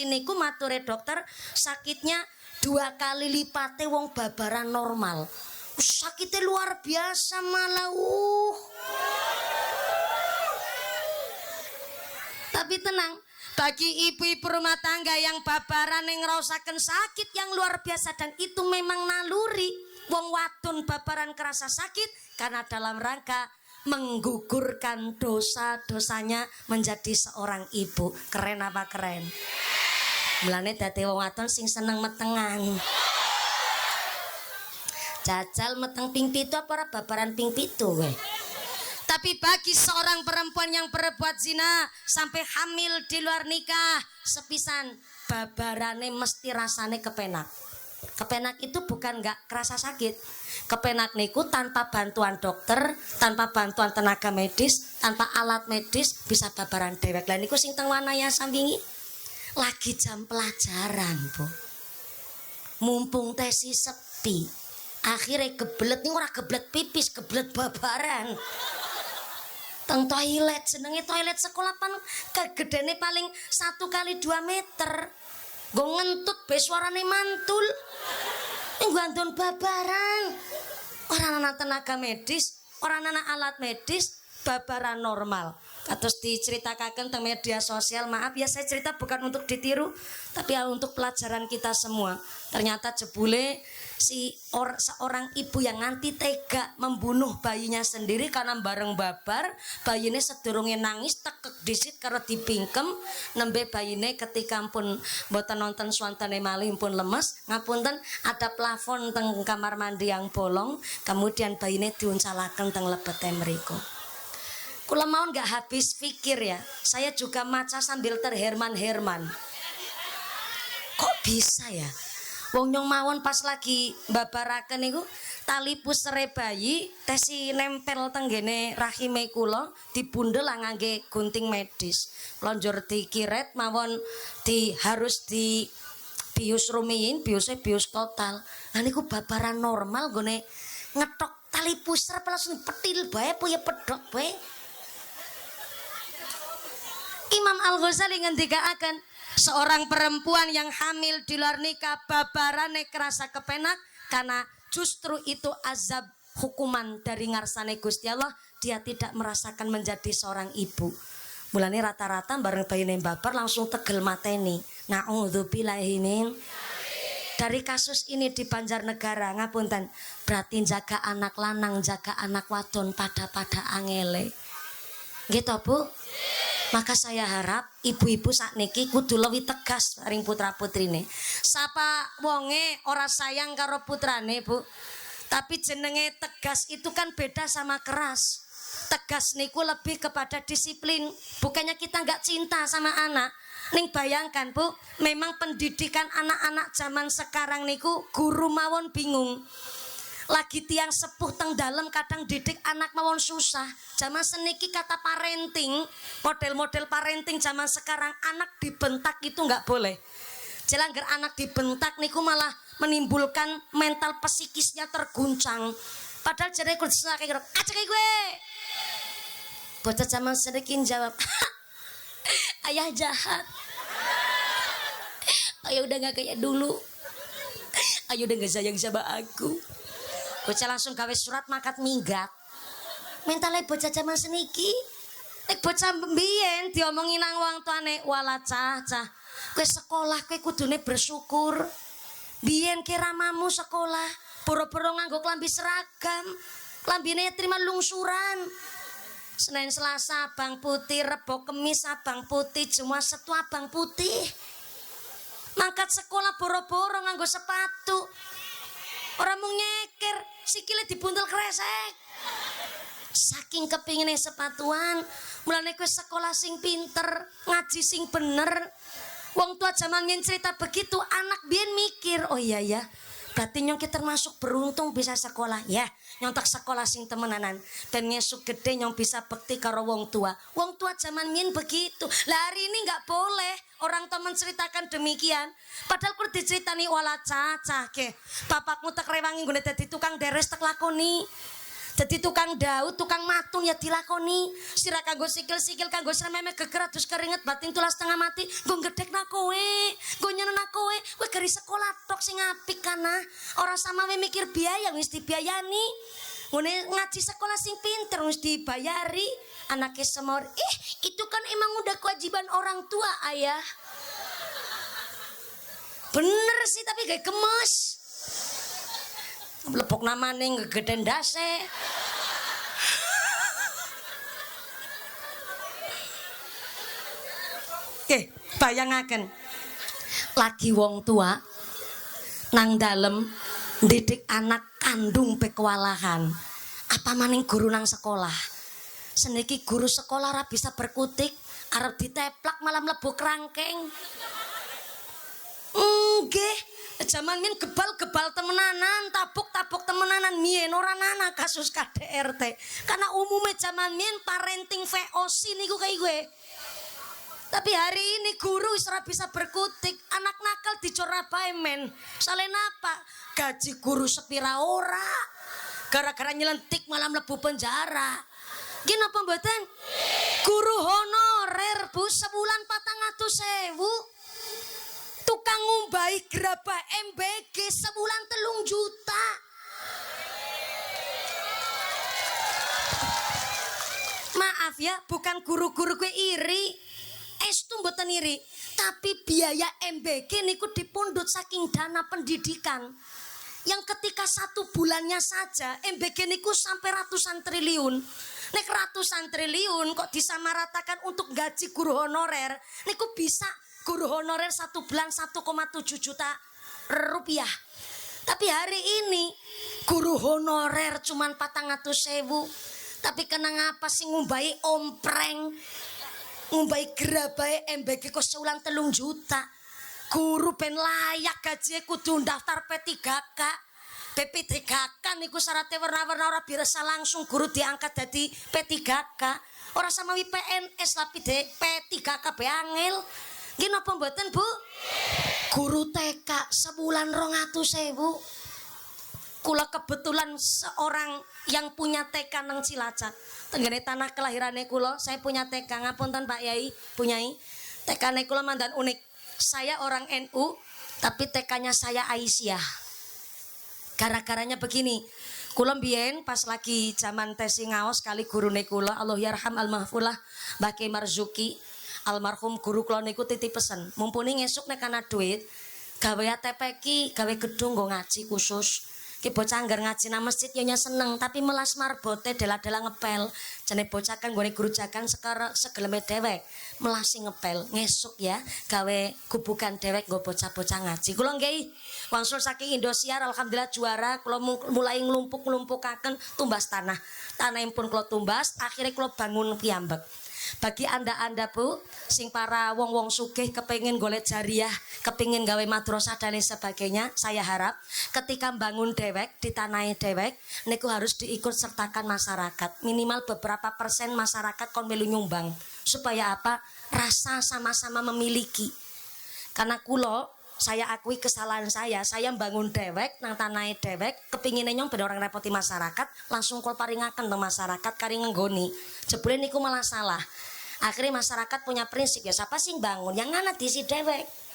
A: niku mature dokter sakitnya 2 kali lipatnya wong babaran normal. Sakitnya luar biasa malah. Tapi tenang, bagi ibu-ibu rumah tangga yang babaran yang ngerasakan sakit yang luar biasa dan itu memang naluri. Wong wadon babaran kerasa sakit karena dalam rangka menggugurkan dosa-dosanya menjadi seorang ibu. Keren apa keren? Mulane dadi wong wadon sing seneng metengan. Jajal meteng ping 7 apa ora babaran ping 7 kowe. Tapi bagi seorang perempuan yang berbuat zina sampai hamil di luar nikah, sepisan babarane mesti rasane kepenak. Kepenak itu bukan nggak kerasa sakit. Kepenak niku tanpa bantuan dokter, tanpa bantuan tenaga medis, tanpa alat medis bisa babaran dewek. Lah niku sing teng Wanayasa wingi lagi jam pelajaran, Bu. mumpung tesi sepi. Akhirnya kebelet nih ora kebelet pipis, kebelet babaran. Teng toilet, jenenge toilet sekolah pan kegedene paling 1x2 meter. Nggo ngentut be suarane mantul. Nggo andon babaran. Ora ana tenaga medis, ora ana alat medis, babaran normal. Kados diceritakaken teng media sosial, maaf ya saya cerita bukan untuk ditiru, tapi untuk pelajaran kita semua. Ternyata jebule seorang ibu yang nganti tega membunuh bayinya sendiri karena bareng babar, bayine sedurunge nangis tekek disit karo dipingkem, nembe bayine ketika pun mboten nonton swantene malih pun lemes, ngapunten ada plafon teng kamar mandi yang bolong, kemudian bayine diuncalaken teng lebete mriku. Kula mau nggak habis pikir ya, saya juga maca sambil terherman-herman. Kok bisa ya? Wong nyong mawon pas lagi babaraken niku tali pusere bayi tesi nempel tenggene rahime kula dibundel ngangge gunting medis. Lonjor dikiret mawon harus di bius rumiyin, bius total. Lah niku babaran normal gone ngetok tali puser langsung petil bae apa ya pedhot bae. Imam Al-Ghazali ngendikaaken seorang perempuan yang hamil di luar nikah babarane kerasa kepenak karena justru itu azab hukuman dari ngarsane Gusti Allah, dia tidak merasakan menjadi seorang ibu. Mulane rata-rata bareng bayine babar langsung tegel mateni. Nauzubillahi min. Dari kasus ini di Banjarnegara ngapunten, berarti jaga anak lanang, jaga anak wadon pada angele. Gitu Bu? Maka saya harap ibu-ibu sakniki kudu luwih tegas ring putra-putrine. Sapa wonge ora sayang karo putrane, Bu. Tapi jenenge tegas itu kan beda sama keras. Tegas niku lebih kepada disiplin. Bukannya kita nggak cinta sama anak. Ning bayangkan, Bu, memang pendidikan anak-anak zaman sekarang niku guru mawon bingung. Lagi tiang sepuh teng dalem kadang didik anak mawon susah. Zaman seniki kata parenting, model-model parenting zaman sekarang anak dibentak itu nggak boleh. Jelanggar anak dibentak niku malah menimbulkan mental psikisnya terguncang. Padahal jare kudu kayak aja kayak gue. Bocah zaman seniki jawab, ayah jahat. Ayah udah nggak kayak dulu. Ayah udah nggak sayang sama aku. Bocah langsung gawe surat mangkat minggat. Mentale bocah zaman seniki. Nek bocah mbiyen diomongi nang wong tuane, "Wala cah, kowe sekolah kowe kudune bersyukur. Biyen ki ramamu sekolah, boro-boro nganggo klambi seragam. Klambine terima lungsuran. Senin Selasa abang putih, Rebo Kemis abang putih, Jumat Sabtu abang putih. Mangkat sekolah boro-boro nganggo sepatu. Orang mau nyeker, sikile dibuntel kresek. Saking kepingine sepatuan, mulane kowe sekolah sing pinter, ngaji sing bener. Wong tua zaman biyen cerita begitu, anak biyen mikir, oh iya ya, berarti nyong ki termasuk beruntung bisa sekolah. Ya, nyong tak sekolah sing temenanan. Dan ngesuk gede nyong bisa bekti karo wong tua. Wong tua zaman biyen begitu. Lah hari ini nggak boleh orang tua menceritakan demikian. Padahal kudu diceritani wala cacah ke. Bapakmu tak rewangi nggone dadi tukang deres tak lakoni. Dadi tukang daud, tukang matung ya dilakoni. Sira kanggo sikil-sikil kanggo srememe geger adus keringet batin tulas setengah mati. Nggo gedhekna kowe, nggo nyenenna kowe. Kowe gari sekolah tok sing apik kana. Ora sama we mikir biaya wis dibiayani. Ngene ngaji sekolah sing pinter wis dibayari. Anaknya semor, itu kan emang udah kewajiban orang tua, ayah. Bener sih tapi gak gemes. Lepok namane ngegeden dase. Bayangaken lagi wong tua nang dalem didik anak kandung pe kewalahan. Apa maning guru nang sekolah. Seniki guru sekolah ora bisa berkutik, arep diteplak malah mlebu krangkeng. Nggih, zaman min gebal-gebal temenanan, tabuk-tabuk temenanan mien ora ana kasus KDRT. Karena umumnya zaman min parenting VOC niku kayak gue. Tapi hari ini guru ora bisa berkutik, anak nakal dicora bae men. Salen apa? Gaji guru sepira ora. Gara-gara nyelentik malah mlebu penjara. Ki napa mboten? Guru honorer Bu sebulan 400.000. Tukang ngumbahi gerabah MBG sebulan 3 juta. Maaf ya, bukan guru-guru gue iri. Estu mboten iri, tapi biaya MBG niku dipundhut saking dana pendidikan. Yang ketika 1 bulannya saja MBG niku sampai ratusan triliun. Nek ratusan triliun kok disamaratakan untuk gaji guru honorer, niku bisa guru honorer 1 bulan 1,7 juta rupiah. Tapi hari ini guru honorer cuman 400.000. Tapi kena ngapa sih ngumbai ompreng, ngumbai gerabai MBG kok seulang 3 juta. Guru ben layak gaji kudu daftar P3K. P3K niku syaratnya warna-warna ora birasa langsung guru diangkat jadi P3K. Ora sama PNS tapi P3K be angel. Nggih napa mboten Bu? Guru TK sebulan 200.000. Kula kebetulan seorang yang punya TK nang Cilacap. Tenggene tanah kelahirannya kula, saya punya TK. Ngapunten Pak Yai, punyai. TK-ne kula mandan unik. Saya orang NU, tapi TK-nya saya Aisyah. Gara-garanya begini. Kula mbiyen pas lagi zaman tesi ngaos kali gurune kula, Allah yarham almahfulah, Mbah Ki Marzuki, almarhum guru kula niku titip pesen. Mumpuni ngesuk nek ana duit, gawe ATP ki, gawe gedung nggo ngaji khusus. Ki bocah anggar ngaji nang masjid ya seneng, tapi melas marbote dela-dela ngepel. Jane bocah kan nggone guru jagan segeleme dewek, melasi ngepel. Ngesuk ya gawe gubukan dewek nggo bocah-bocah ngaji. Kula nggih wangsul saking Indosiar alhamdulillah juara, kula mulai nglumpuk-lumpukaken tumbas tanah. Tanahipun kula tumbas, akhirnya kula bangun piyambak. Bagi anda Bu, sing para wong-wong sugih kepengin golek jariah, kepengin gawe madrasah dan sebagainya, saya harap ketika bangun dewek di tanah dewek niku harus diikut sertakan masyarakat. Minimal beberapa persen masyarakat kon melu nyumbang. Supaya apa? Rasa sama-sama memiliki. Karena kulo saya akui kesalahan saya bangun dewek nang tanah dewek kepingin nyong ben orang repoti masyarakat, langsung kul paringaken ke masyarakat kari ngenggoni. Jebule niku malah salah. Akhirnya masyarakat punya prinsip ya siapa sih bangun yang ngana diisi dewek.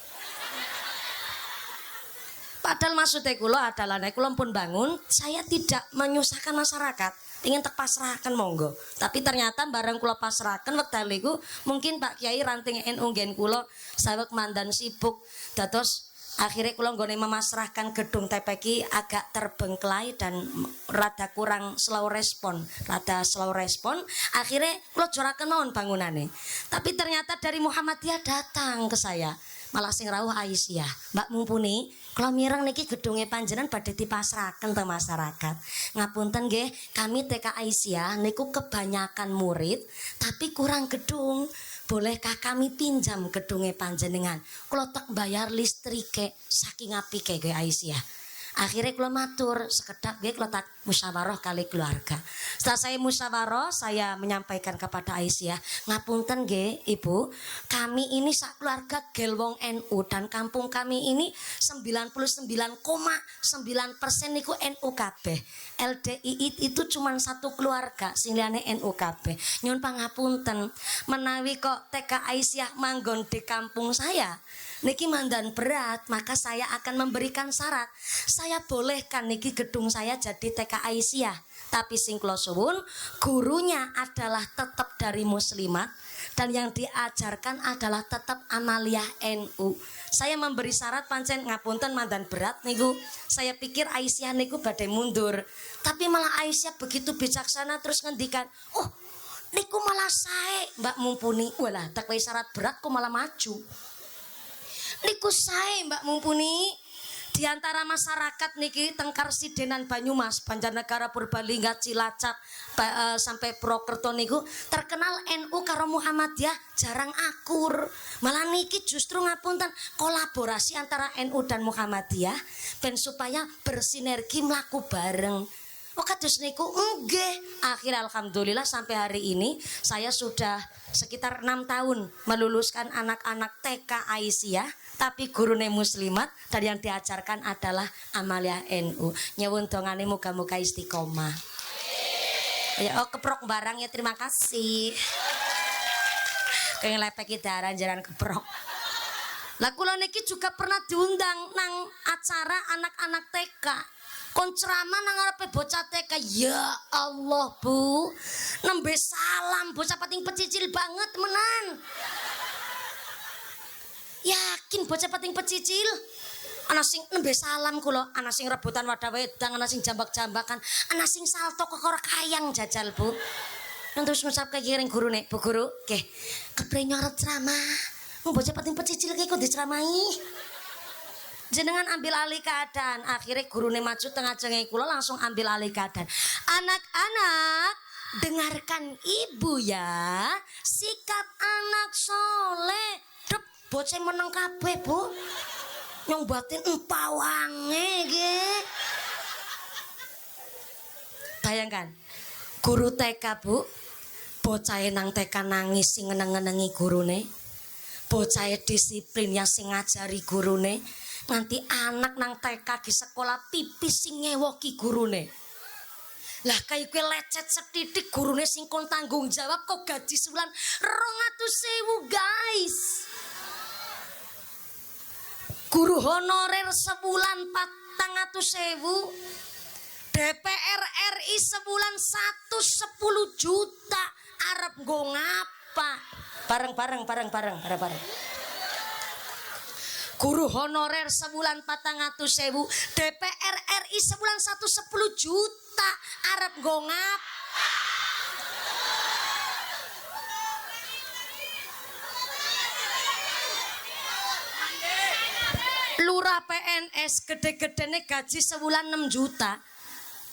A: Padahal maksudnya kula adalah nek kula pun bangun, saya tidak menyusahkan masyarakat. Ingin tak pasrahkan monggo. Tapi ternyata barang kula pasrahkan wekdal iku mungkin Pak Kiai ranting NU ngen kula saweg mandan sibuk. Dados akhirnya kula nggone memasrahkan gedung TPK agak terbengkelai dan rada kurang slow respon. Akhirnya kula joraken mawon bangunane. Tapi ternyata dari Muhammadiyah datang ke saya. Malah sing rawuh Aisyah, Mbak mumpuni kula mireng niki gedunge panjenengan badhe dipasrahaken te masyarakat. Ngapunten nggih, kami TK Aisyah niku kebanyakan murid tapi kurang gedung. Bolehkah kami pinjam gedunge panjenengan? Kula tak bayar listrike saking apike nggih Aisyah. Akhirnya kula matur sekedap nggih kula tak musyawarah kali keluarga. Setelah saya musyawarah, saya menyampaikan kepada Aisyah, ngapunten nggih Ibu, kami ini sak keluarga gel wong NU dan kampung kami ini 99,9% niku NU kabeh. LDII itu cuma satu keluarga, sing liyane NU kabeh. Nyuwun pangapunten, menawi kok TK Aisyah manggon di kampung saya, niki mandan berat, maka saya akan memberikan syarat. Saya bolehkan niki gedung saya jadi TK Aisyah, tapi sing kula suwun gurunya adalah tetap dari muslimat dan yang diajarkan adalah tetap amaliyah NU. Saya memberi syarat pancen ngapunten mandan berat niku. Saya pikir Aisyah niku badhe mundur, tapi malah Aisyah begitu bijaksana terus ngendikan, "Oh, niku malah sae Mbak mumpuni." Walah, tak syarat berat kok malah maju. Niku sae Mbak mumpuni. Di antara masyarakat niki Tengkar Sidenan Banyumas, Banjarnegara, Purbalingga, Cilacap sampai Purwokerto niku terkenal NU karo Muhammadiyah jarang akur. Malah niki justru ngapunten kolaborasi antara NU dan Muhammadiyah ben supaya bersinergi mlaku bareng. Oh kados niku nggih. Akhirnya alhamdulillah sampai hari ini saya sudah sekitar 6 tahun meluluskan anak-anak TK Aisyah, tapi gurune muslimat dan yang diajarkan adalah Amalia NU. Nyuwun dongane muga-muga istiqomah. Ya, oh keprok barang ya, terima kasih. Kayak lepeki darah jaran keprok. Lah kula niki juga pernah diundang nang acara anak-anak TK. Kon ceramah nang ngarepe bocah TK. Ya Allah, Bu. Nembe salam bocah pating pecicil banget menan. Yakin bocah pating pecicil? Ana sing nembe salam kula, ana sing rebutan wadah wedang, ana sing jambak-jambakan, ana sing salto kekor kayang jajal, Bu. Nang terus ngucap kiring gurune, Bu Guru, nggih. Kepreng nyorot ceramah. Bocah pating pecicil ki kok diceramahi. Jenengan ambil alih keadaan. Akhirnya gurune maju tengah cengeng kula langsung ambil alih keadaan. Anak-anak, dengarkan ibu ya. Sikap anak soleh. Dep bocah meneng kabeh, Bu. Nyong batin empawange nggih. Bayangkan, guru TK, Bu. Bocah nang TK nangis sing ngeneng-ngenengi gurune. Bocah disiplin yang sing ngajari gurune. Nanti anak nang TK di sekolah pipis sing ngewoki gurune. Lah kayak kue lecet setitik gurune sing kon tanggung jawab kok gaji sebulan 200.000 guys. Guru honorer sebulan 400.000. DPR RI sebulan 110 juta. Arep nggo ngapa? Bareng. Guru honorer sebulan 400.000, DPR RI sebulan 110 juta. Arep nggo ngap. Lurah PNS gede-gedene gaji sebulan 6 juta.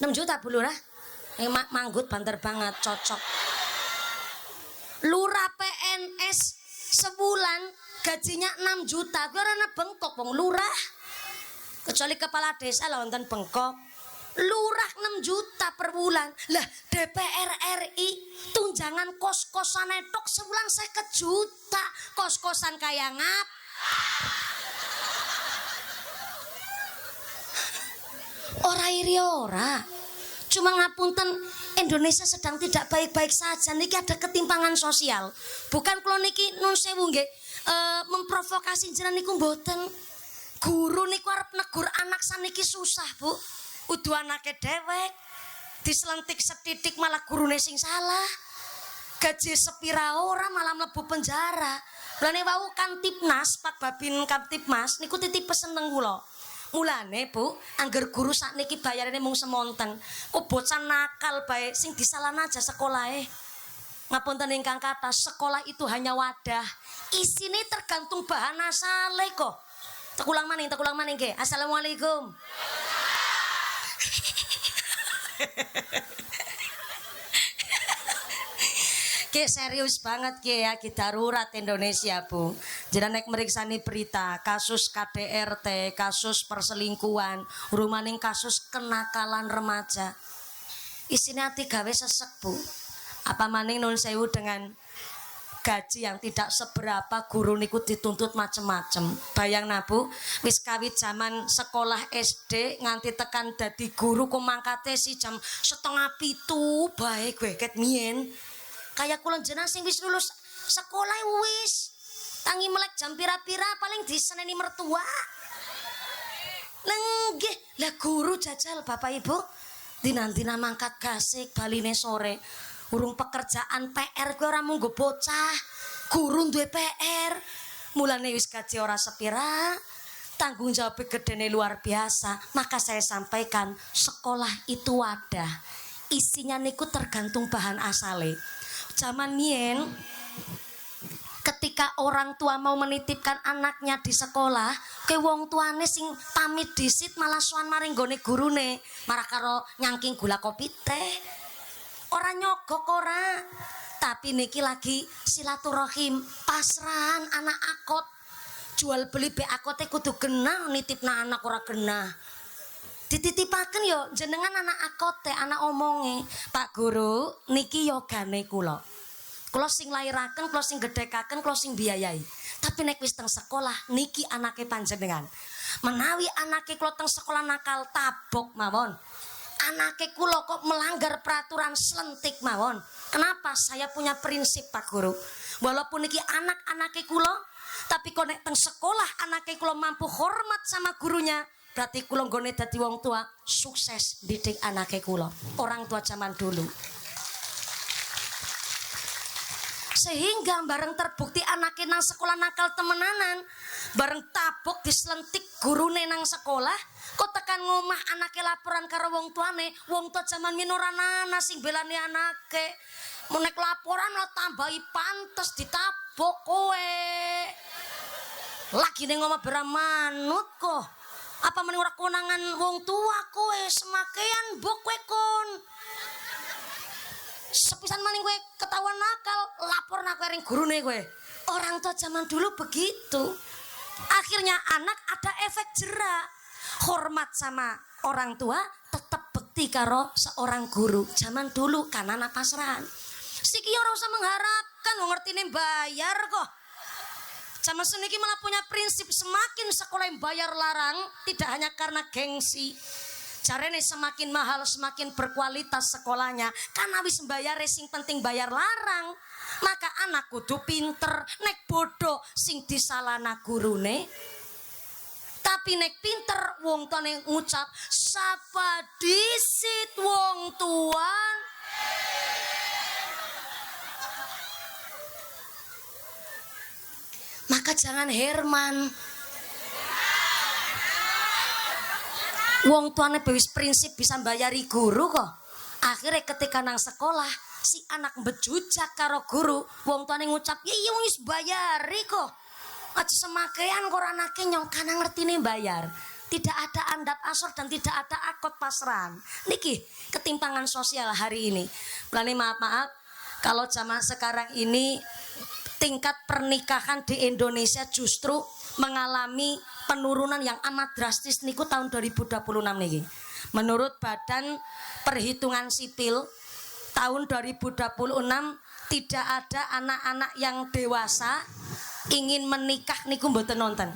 A: 6 juta Bu Lurah. Manggut banter banget, cocok. Lurah PNS sebulan gajinya 6 juta. Gue rana bengkok wong lurah. Kecuali kepala desa lah wonten bengkok. Lurah 6 juta per bulan. Lah DPR RI tunjangan kos-kosan etok sebulan 50 juta. Kos-kosan kaya ngap. Ora iri ora. Cuma ngapunten, Indonesia sedang tidak baik-baik saja. Niki ada ketimpangan sosial. Bukan kalau niki nun sewu nggih memprovokasi jenengan niku mboten. Guru niku arep negur anak saniki susah, Bu. Udu anake dewek. Diselentik setitik malah gurune sing salah. Gaji sepira ora malah mlebu penjara. Mulane wau Kamtibnas, Pak Babin Kamtibmas niku titip pesen teng kula. Mulane Bu, angger guru sakniki bayarane mung semonten. Kok bocah nakal bae sing disalahna aja sekolahe. Ngapunten ingkang kathah, sekolah itu hanya wadah. Isine tergantung bahan asale kok. Tekulang maning nggih. Assalamualaikum. Ki serius banget ki ya, ki darurat Indonesia Bu. Jenengan nek meriksani berita kasus KDRT, kasus perselingkuhan, rumaning kasus kenakalan remaja. Isine ati gawe sesek Bu. Apa maning nun sewu dengan gaji yang tidak seberapa, guru niku dituntut macem-macem. Bayang Bu, wis kawit zaman sekolah SD nganti tekan dadi guru kok mangkate si jam 6:30 bae gweket mien. Kayak kula jenengan sing wis lulus sekolah wis tangi melek jam pira-pira paling diseneni mertua. Nggih, lah guru jajal Bapak Ibu dinantina mangkat gasik baline sore. Urung pekerjaan PR kuwi ora mung nggo bocah. Guru duwe PR. Mulane wis gaji ora sepira, tanggung jawab gedene luar biasa. Maka saya sampaikan, sekolah itu wadah. Isinya niku tergantung bahan asale. Zaman mien ketika orang tua mau menitipkan anaknya di sekolah, ke wong tuane sing pamit disit malah sowan maring gone gurune, marah karo nyangking gula kopi teh. Ora nyogok ora. Tapi niki lagi silaturahim, pasrahan anak akot. Jual beli be akote kudu genah, nitipna anak ora genah. Dititipaken yo jenengan anak akote, anak omonge. Pak Guru, niki yogane kula. Kula sing lairaken, kula sing gedhekaken, kula sing biayai. Tapi nek wis teng sekolah niki anake panjenengan. Menawi anake kula teng sekolah nakal tabok mawon. Anake kula kok melanggar peraturan selentik mawon. Kenapa? Saya punya prinsip Pak Guru. Walaupun niki anak-anake kula, tapi kok nek teng sekolah anake kula mampu hormat sama gurunya, berarti kula nggone dadi wong tua sukses didik anake kula. Orang tua zaman dulu. Sehingga bareng terbukti anake nang sekolah nakal temenanan, bareng tabok dislentik gurune nang sekolah, kok tekan ngomah anake laporan karo wong tuane, wong tua zaman minora nana sing belani anake. Menek laporan lo tambahi pantes ditabok kowe. Lagi ning ngomah beramanut kok. Apa meneng ora konangan wong tua kowe semakean mbok kowe kon. Sepisan maning kowe ketahuan nakal, lapor nak ring gurune kowe. Orang tua zaman dulu begitu. Akhirnya anak ada efek jerak. Hormat sama orang tua, tetap bekti karo seorang guru. Zaman dulu kan anak pasrahan. Siki ora usah mengharapkan wong ngertine bayar kok. Zaman seniki malah punya prinsip semakin sekolah yang bayar larang, tidak hanya karena gengsi. Jarene semakin mahal semakin berkualitas sekolahnya. Karena wis bayar sing penting bayar larang. Maka anak kudu pinter, nek bodoh sing disalahna gurune. Tapi nek pinter wong tuane ngucap sapa disit wong tuan. Maka jangan Herman. Wong tuane bewis prinsip bisa bayari guru kok. Akhirnya ketika nang sekolah si anak bejujak karo guru, wong tuane ngucap, "Ya iya wis bayari kok." Aja semakean kok anake nyong kana ngertine bayar. Tidak ada andap asor dan tidak ada akot pasrahan. Niki ketimpangan sosial hari ini. Mulane maaf kalau zaman sekarang ini tingkat pernikahan di Indonesia justru mengalami penurunan yang amat drastis niku tahun 2026 niki. Menurut Badan Perhitungan Sipil tahun 2026 tidak ada anak-anak yang dewasa ingin menikah niku mboten nonton.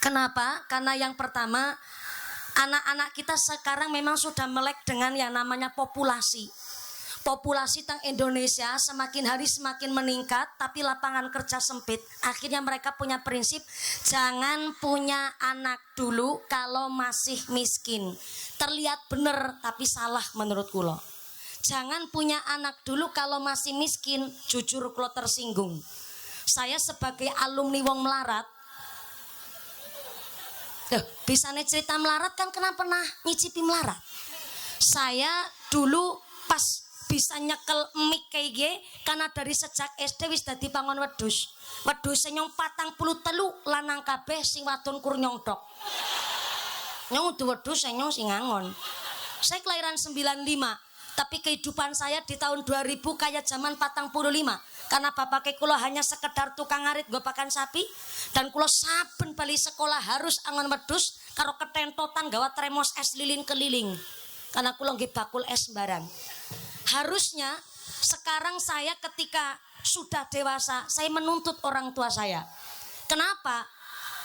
A: Kenapa? Karena yang pertama anak-anak kita sekarang memang sudah melek dengan yang namanya populasi. Populasi tang Indonesia semakin hari semakin meningkat, tapi lapangan kerja sempit. Akhirnya mereka punya prinsip jangan punya anak dulu kalau masih miskin. Terlihat bener tapi salah menurut kulo. Jangan punya anak dulu kalau masih miskin. Jujur kulo tersinggung. Saya sebagai alumni wong melarat, bisa nih cerita melarat kan kenapa pernah nyicipi melarat. Saya dulu pas bisa nyekel mik kayak gini karena dari sejak SD wis dadi pangon wedhus. Wedhus nyong 43 lanang kabeh sing wadon kur nyongdok. Nyong udah wedhus nyong sing ngangon. Saya kelahiran 95, tapi kehidupan saya di tahun 2000 kayak zaman 45. Karena bapak kula hanya sekedar tukang ngarit gopakan sapi dan kula saben bali sekolah harus angon wedhus karo ketentotan gawa tremos es lilin keliling. Karena kula nggih bakul es barang. Harusnya sekarang saya ketika sudah dewasa saya menuntut orang tua saya. Kenapa?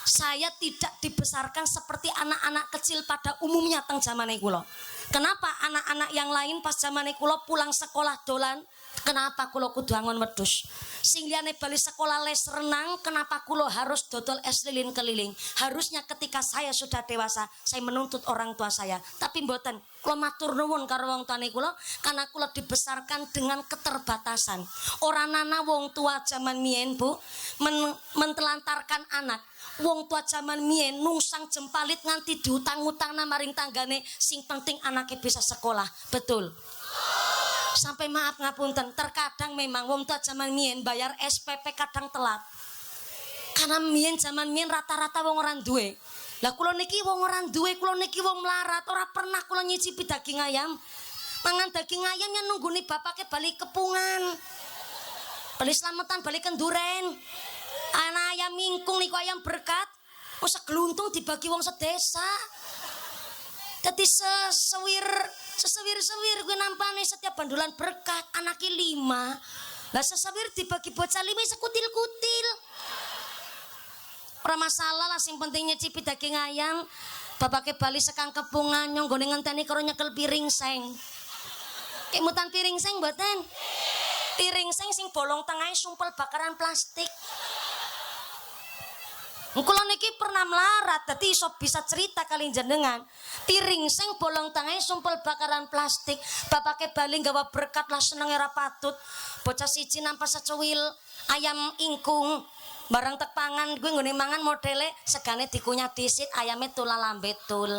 A: Saya tidak dibesarkan seperti anak-anak kecil pada umumnya teng zamane kula. Kenapa anak-anak yang lain pas zamane kula pulang sekolah dolan? Kenapa kula kudu angon wedhus? Sing liyane bali sekolah les renang, kenapa kula harus dodol es lilin keliling? Harusnya ketika saya sudah dewasa, saya menuntut orang tua saya. Tapi mboten, kula matur nuwun karo wong tuane kula karena kula dibesarkan dengan keterbatasan. Ora nana wong tua zaman mien, Bu, mentelantarkan anak. Wong tua zaman mien nungsang jempalit nganti diutang-utangna maring tanggane, sing penting anaknya bisa sekolah. Betul. Sampai maaf ngapunten, terkadang memang wong tua zaman mien bayar SPP kadang telat. Karena mien zaman mien rata-rata wong ora duwe. Lah kula niki wong ora duwe, kula niki wong melarat, ora pernah kula nyicipi daging ayam. Mangan daging ayam yang nungguni bapake bali kepungan. Bali slametan bali kenduren. Ana ayam mingkung niku ayam berkat. Wis segluntung dibagi wong sedesa. Dadi sesewir gue nampane setiap bandulan berkat anaknya 5. Lah sesewir dibagi bocah 5 sekutil-kutil. Ora masalah lah, sing penting nyicipi daging ayam. Bapake bali sekang kepungan nyong gone ngenteni karo nyekel piring seng. Kemutan piring seng mboten? Piring seng sing bolong tengahnya sumpel bakaran plastik. Kula niki pernah melarat, dadi iso bisa cerita kali jenengan. Piring sing bolong tengahnya sumpel bakaran plastik. Bapake bali nggawa berkat lah senenge ra patut. Bocah siji nampa secuil ayam ingkung. Barang tek pangan gue nggone mangan modele segane dikunyah disit, ayame tula lambe tul.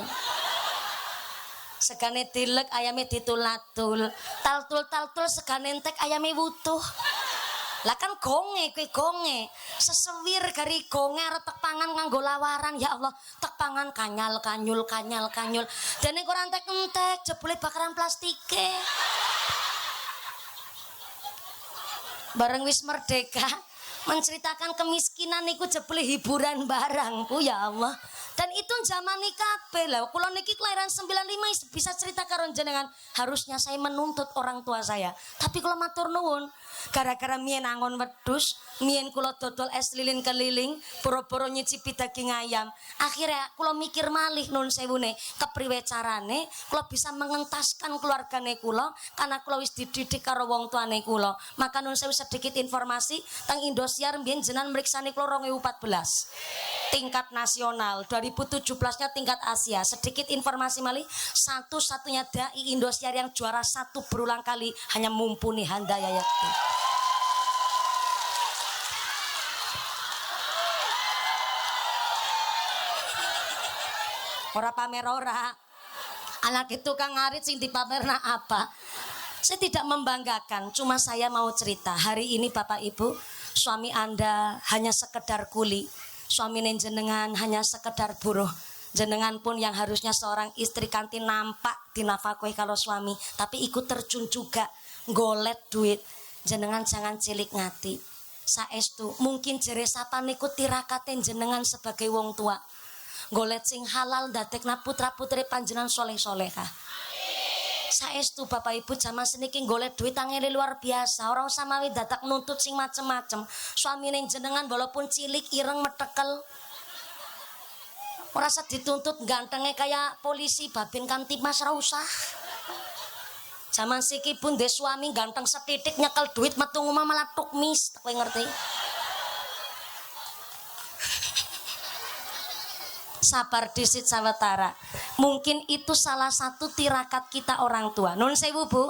A: Segane dilek ayame ditulatul. Taltul segane entek ayame wutuh. Lah kan gonge kuwi gonge. Sesewir gari gonge arep tek pangan nganggo lawaran. Ya Allah, tek pangan kanyal kanyul. Dene kok entek jebule bakaran plastike. Bareng wis merdeka menceritakan kemiskinan niku jebule hiburan barang ku ya Allah. Dan itu zaman kabeh lah. Kula niki kelahiran 95 bisa cerita karo jenengan. Harusnya saya menuntut orang tua saya. Tapi kula matur nuwun, gara-gara mien angon wedhus, mien kula dodol es lilin keliling, boro-boro nyicipi daging ayam. Akhirnya kula mikir malih nun sewune, kepriwe carane kula bisa mengentaskan keluargane kula karena kula wis dididik karo wong tuane kula. Maka nun sewu sedikit informasi teng Indosiar mbiyen jenengan mriksani kula 2014. Tingkat nasional, 2017-nya tingkat Asia. Sedikit informasi malih, satu-satunya dai Indosiar yang juara 1 berulang kali hanya Mumpuni Handayani. Ora pamer ora. Anak itu kang ngarit sing dipamerna apa? Saya tidak membanggakan, cuma saya mau cerita. Hari ini Bapak Ibu, suami Anda hanya sekedar kuli. Suami jenengan hanya sekedar buruh. Jenengan pun yang harusnya seorang istri kanti nampak dinafkahi kalau suami, tapi ikut terjun juga golet duit. Jenengan jangan cilik ngati. Saestu mungkin jere sapa niku tirakaten jenengan sebagai wong tua. Golet sing halal ndadekna putra-putri panjenengan soleh-solehah. Saestu Bapak Ibu zaman seniki golek duit angele luar biasa. Ora usah mawi dadak nuntut sing macem-macem. Suamine jenengan walaupun cilik ireng metekel. Ora usah dituntut gantenge kayak polisi Babin Kamtibmas ora usah. Zaman siki pun de suami ganteng setitik nyekel duit metu omah malah tukmis, kowe ngerti? Sabar disit sawetara. Mungkin itu salah satu tirakat kita orang tua. Nun sewu Bu.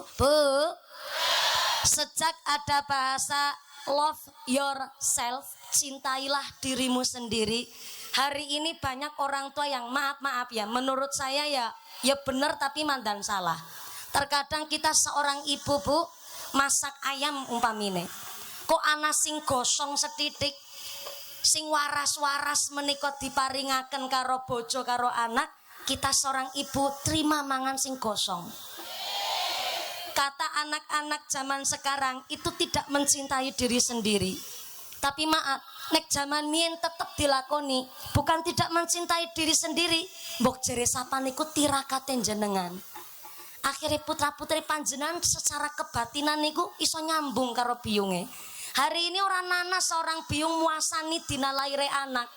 A: Sejak ada bahasa love yourself, cintailah dirimu sendiri. Hari ini banyak orang tua yang maaf ya, menurut saya ya benar tapi mandan salah. Terkadang kita seorang ibu Bu masak ayam umpamine. Kok ana sing gosong setitik, sing waras-waras menika diparingaken karo bojo karo anak, kita seorang ibu terima mangan sing gosong. Kata anak-anak zaman sekarang itu tidak mencintai diri sendiri. Tapi maaf, nek zaman mien tetap dilakoni, bukan tidak mencintai diri sendiri. Mbok jere sapa niku tirakaten jenengan. Akhirnya putra-putri panjenengan secara kebatinan niku iso nyambung karo biyunge. Hari ini orang nana seorang biung muasani dina laire anak.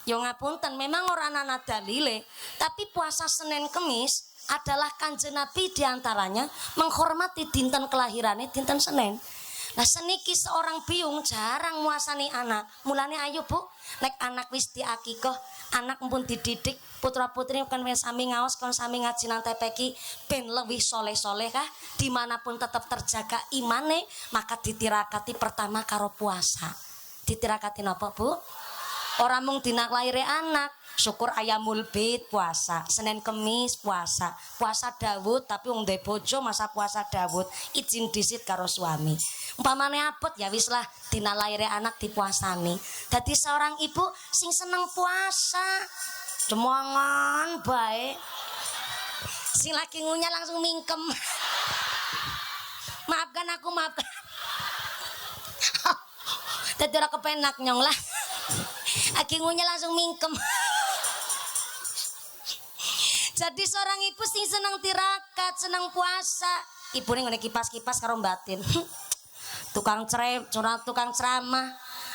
A: Yo ngapunten memang orang nana dalile, tapi puasa Senin Kemis adalah Kanjeng Nabi diantaranya menghormati dinten kelahirannya dinten Senin. Nah seniki seorang biung jarang muasani anak. Mulane ayo Bu, nek anak wis diakikoh, anak pun dididik, putra-putri kan sami ngaos kon sami ngaji nang TPQ ben lebih soleh-soleh kah, dimanapun tetap terjaga imane, maka ditirakati pertama karo puasa. Ditirakati napa Bu? Orang mung dina laire anak, syukur ayamul bid puasa, Senin Kemis puasa, puasa Daud tapi wong ndek bojo masa puasa Daud, izin disit karo suami. Umpamane abot ya wis lah dina laire anak dipuasani. Dadi seorang ibu sing seneng puasa, demongan bae. Sing lagi ngunyah langsung mingkem. Maafkan aku, maafkan. Dadi ora kepenak nyong lah. Aki ngunyah langsung mingkem. Jadi seorang ibu sing seneng tirakat, seneng puasa. Ibu nih ngene kipas-kipas karo batin. Tukang ceramah,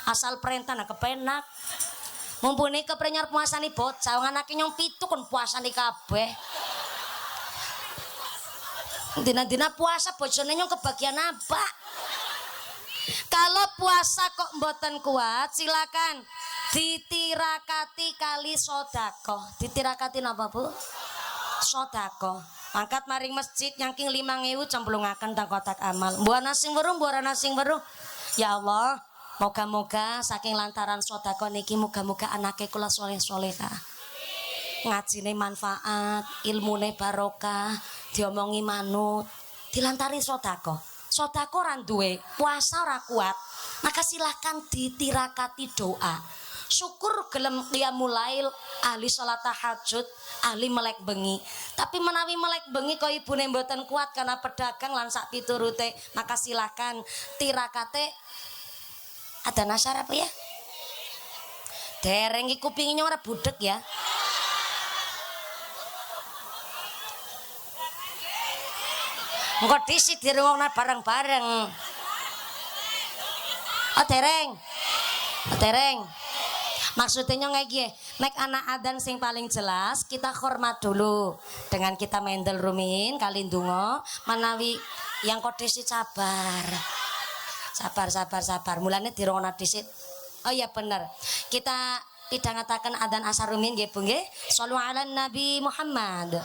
A: asal perintah nak kepenak. Mumpuni keprenyar puasane bocah, wong anake nyong 7 kon puasane kabeh. Dina-dina puasa bojone nyong kebagian apa? Kalau puasa kok mboten kuat, silakan ditirakati kali sodako. Ditirakati napa Bu? Sodako. Angkat maring masjid nyangking 5.000 cemplungaken teng kotak amal. Mbuana sing weruh, mbuana sing weruh. Ya Allah, moga-moga saking lantaran sodako niki moga-moga anake kula soleh-solehah. Ngajine manfaat, ilmune barokah, diomongi manut, dilantari sodako. Sodako ora duwe, puasa ora kuat, maka silahkan ditirakati doa. Syukur gelem qiyamul lail, ahli salat tahajud, ahli melek bengi. Tapi menawi melek bengi kok ibune mboten kuat karena pedagang lan sak piturute, maka silahkan tirakate. Ada nasar apa ya? Dereng iki kupinge ora budek ya. Engko disi dirungokna bareng-bareng. Oh dereng. Dereng. Maksudnya ngeki, nek anak adan sing paling jelas kita hormat dulu dengan kita mendel rumin kali ndonga menawi yang kodisi sabar. Sabar. Mulane dirungokna disit. Oh iya bener. Kita tidak ngatakan adan asar rumin nggih Bu nggih. Shallu ala Nabi Muhammad.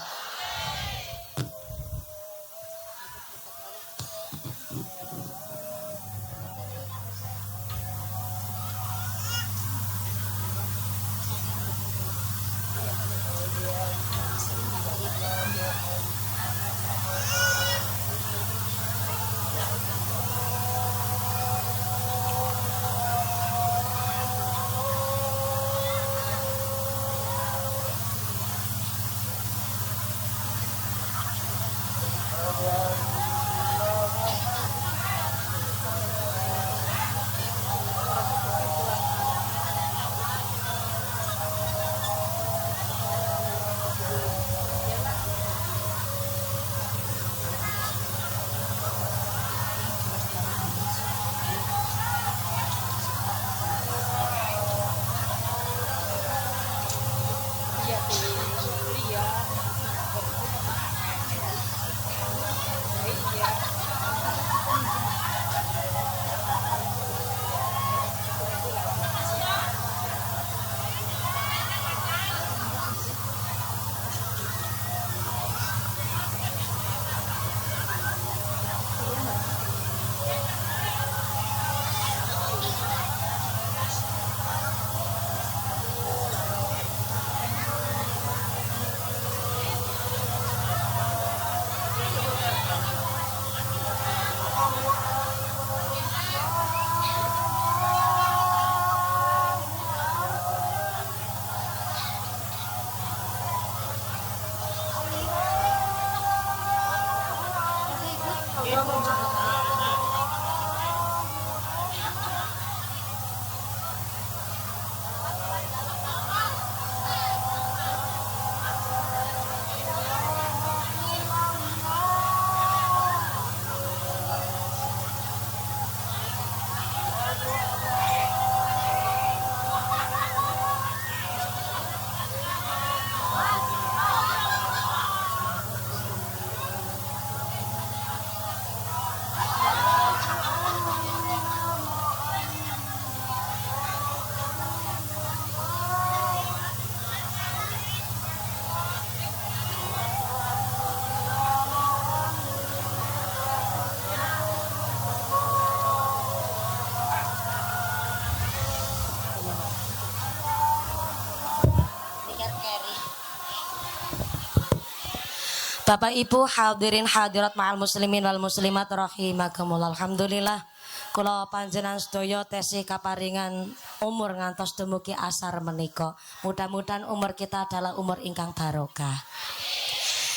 A: Bapak Ibu hadirin hadirat ma'al muslimin wal muslimat rahimakumullah. Alhamdulillah kula panjenengan sedaya tesih kaparingan umur ngantos dumugi asar menika. Mudah-mudahan umur kita adalah umur ingkang barokah.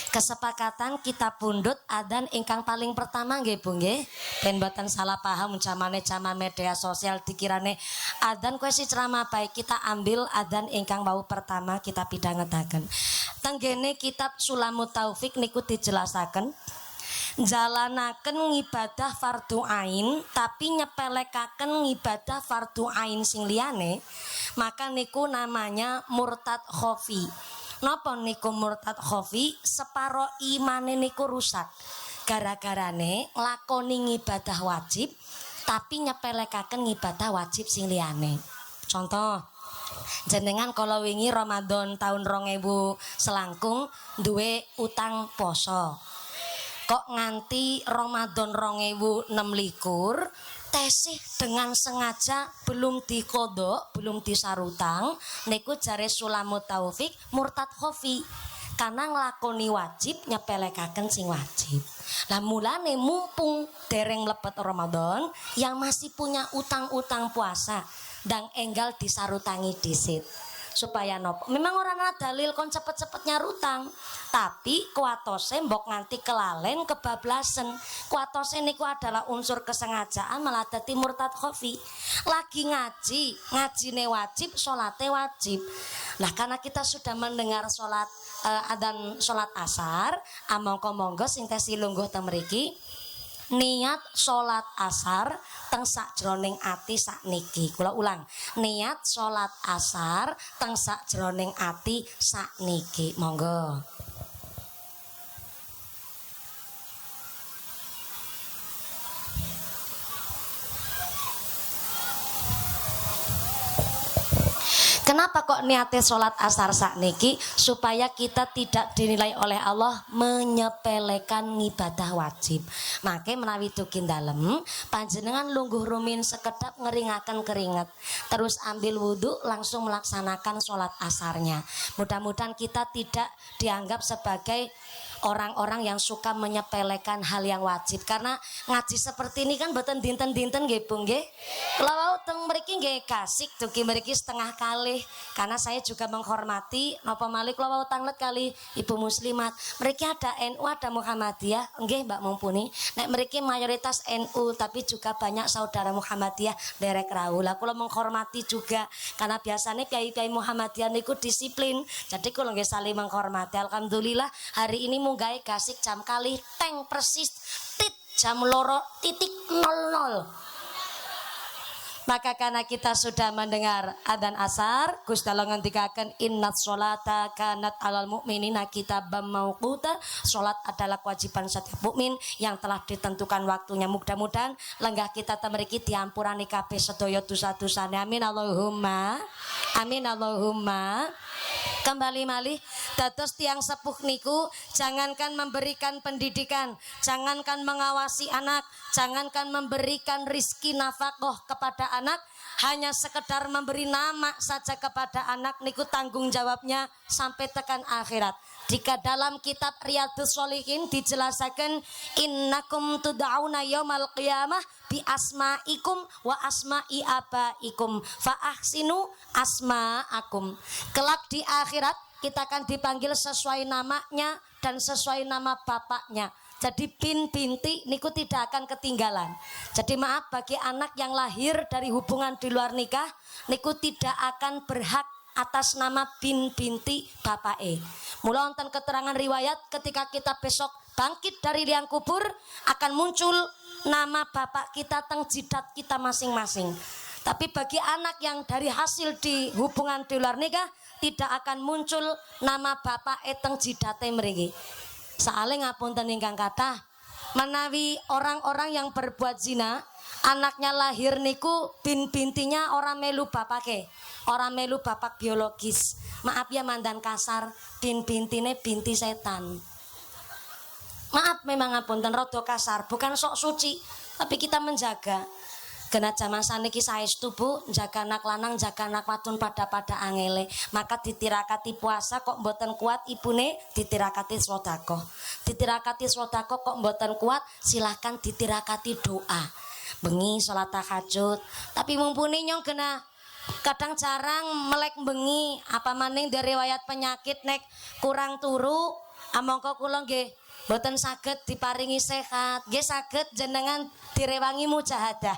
A: Kesepakatan kita pundhut adzan ingkang paling pertama nggih Bu nggih. Ben mboten salah paham jamane media sosial dikirane adzan kuwi si ceramah baik, kita ambil adzan ingkang wau pertama kita pidhangetaken. Tenggene kitab Sulamut Taufik niku dijelasaken jalanaken ngibadah fardu ain tapi nyepelekaken ngibadah fardu ain sing liyane, maka niku namanya murtad khofi. Napa niku murtad khofi? Separo imane niku rusak gara-garane lakoni ngibadah wajib tapi nyepelekaken ngibadah wajib sing liyane. Contoh, jenengan kalau wingi Ramadan tahun 2000 selangkung duwe utang poso, kok nganti Ramadan 2026 tesih dengan sengaja belum dikodok, belum disarutang, niku jare Sulamut Taufik murtad khofi karena nglakoni wajib nyepelekaken sing wajib. Lah mulane mumpung dereng lepet Ramadan yang masih punya utang-utang puasa dan enggal disarutangi disit. Supaya nopo? Memang orang ana dalil kon cepet-cepet nyarutang, tapi kuatose mbok nganti kelalen kebablasen. Kuatose niku adalah unsur kesengajaan malah dadi murtad khofi. Lagi ngaji, ngajine wajib, salate wajib. Nah, karena kita sudah mendengar salat adzan salat asar, monggo sing tesi lungguh teng mriki niat salat asar teng sakjroning ati sakniki. Kula ulang, niat salat asar teng sakjroning ati sakniki. Monggo. Kenapa kok niatnya sholat asar sakniki? Supaya kita tidak dinilai oleh Allah menyepelekan ibadah wajib. Maka menawi dugi dalem panjenengan lungguh rumin sekedap ngeringaken keringat, terus ambil wudhu langsung melaksanakan sholat asarnya. Mudah-mudahan kita tidak dianggap sebagai orang-orang yang suka menyepelekan hal yang wajib, karena ngaji seperti ini kan boten dinten-dinten nggih Bu nggih. Kula wau teng mriki nggih kasik dugi mriki setengah kali, karena saya juga menghormati napa malih kula wau tanglet kali ibu muslimat. Mriki ada NU, ada Muhammadiyah, nggih Mbak Mumpuni. Nek mriki mayoritas NU tapi juga banyak saudara Muhammadiyah derek rawuh. Lah kula menghormati juga karena biasanya kiai-kiai Muhammadiyah niku disiplin. Jadi kula nggih saling menghormati. Alhamdulillah hari ini munggahe gasik jam kali teng persis tit jam 2:00. Maka karena kita sudah mendengar adzan asar, Gusti Allah ngendikaken innat sholata kanat alal mukminina kitaban mauquta. Salat adalah kewajiban setiap mukmin yang telah ditentukan waktunya. Mudah-mudahan lenggah kita temriki diampurani kabeh sedaya dosa-dosane. Amin Allahumma. Amin Allahumma. Kembali malih dados tiang sepuh niku jangankan memberikan pendidikan, jangankan mengawasi anak, jangankan memberikan rizki nafkah kepada anak, hanya sekedar memberi nama saja kepada anak niku tanggung jawabnya sampai tekan akhirat. Jika dalam kitab Riyadhus Shalihin dijelaskan innakum tud'auna yaumal qiyamah bi asma'ikum wa asma'i abaikum fa ahsinu asma'akum. Kelak di akhirat kita akan dipanggil sesuai namanya dan sesuai nama bapaknya. Jadi binti niku tidak akan ketinggalan. Jadi maaf bagi anak yang lahir dari hubungan di luar nikah niku tidak akan berhak atas nama binti bapake. Mula wonten keterangan riwayat ketika kita besok bangkit dari liang kubur akan muncul nama bapak kita teng jidat kita masing-masing. Tapi bagi anak yang dari hasil di hubungan di luar nikah tidak akan muncul nama bapak teng jidate mriki. Saale ngapunten ingkang kathah, menawi orang-orang yang berbuat zina anaknya lahir niku bintinya orang melu bapake, orang melu bapak biologis. Maaf ya mandan kasar, bintine binti setan. Maaf memang ngapunten rada kasar, bukan sok suci, tapi kita menjaga. Kena zaman saniki saestu Bu, jaga anak lanang, jaga anak wadon pada angele. Maka ditirakati puasa kok mboten kuat ibune, ditirakati sedekah. Ditirakati sedekah kok mboten kuat, silahkan ditirakati doa. Bengi salat tahajud. Tapi mumpuni nyong kena kadang jarang melek bengi, apa maning dari riwayat penyakit nek kurang turu Amangka kula nggih mboten saged diparingi sehat, nggih saged jenengan direwangi mujahadah.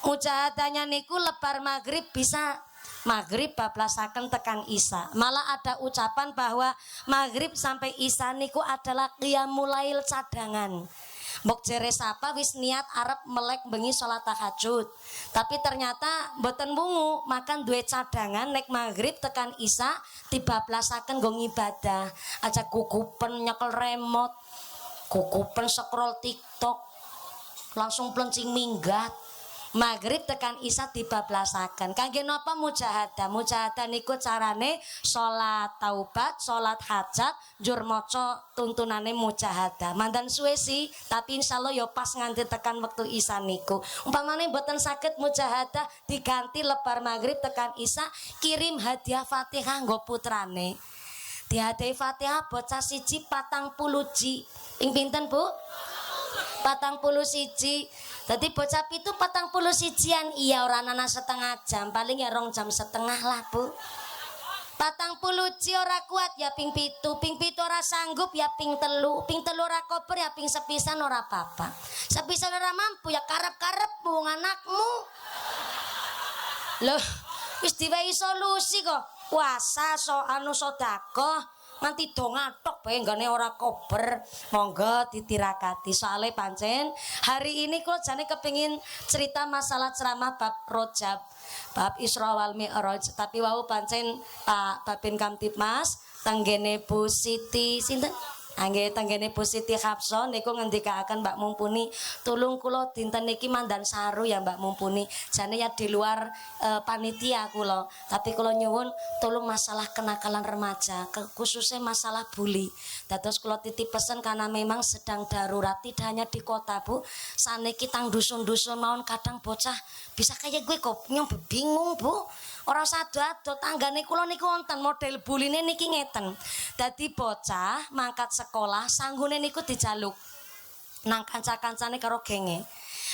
A: Mujahadahnya niku lebar maghrib bisa maghrib bablasaken tekan isya. Malah ada ucapan bahwa maghrib sampai isya niku adalah qiyamul lail cadangan. Mbok jere sapa wis niat arep melek bengi salat tahajud. Tapi ternyata mboten wungu, makan duwe cadangan nek maghrib tekan isya dibablasaken nggo ibadah. Aja kukupen nyekel remote, kukupen scroll TikTok, langsung plencing minggat. Maghrib tekan isya dibablasaken. Kangge napa mujahadah? Mujahadah niku carane salat taubat, salat hajat, njur maca tuntunane mujahadah. Mandan suwe sih, tapi insyaallah ya pas nganti tekan wektu isya niku. Umpamane mboten saged mujahadah diganti lebar maghrib tekan isya, kirim hadiah Fatihah nggo putrane. Dihadiahi Fatihah bocah siji 40 ji. Ing pinten, Bu? 41. Dadi bocah pitu 41-an iya ora ana setengah jam, paling ya 2 jam setengah lah, Bu. 40 ji ora kuat ya ping pitu ora sanggup ya ping telu ora koper ya ping sepisan ora apa-apa. Sepisan ora mampu ya karep-karep wong anakmu. Loh, wis diwehi solusi kok. Puasa sedekah nganti do ngatok bae nggane ora kober. Monggo ditirakati soalnya pancen hari ini kula jane kepengin cerita masalah ceramah bab Rojab, bab Isra wal Mi'raj, tapi wau pancen Pak Babin Kamtibmas tenggene Bu Siti sinten? Nggih tenggene Bu Siti Hapso niku ngendikaaken Mbak Mumpuni, tulung kula dinten niki mandan saru ya Mbak Mumpuni. Jane ya di luar panitia kula, tapi kula nyuwun tulung masalah kenakalan remaja, khususnya masalah bully. Dados kula titip pesen karena memang sedang darurat, tidak hanya di kota, Bu. Saniki tang dusun-dusun mawon kadang bocah bisa kayak gue kok nyombe bingung, Bu. Ora sado-ado tanggane kula niku wonten model buline niki ngeten. Dadi bocah mangkat sekolah sanggune niku dijaluk nang kanca-kancane karo genge.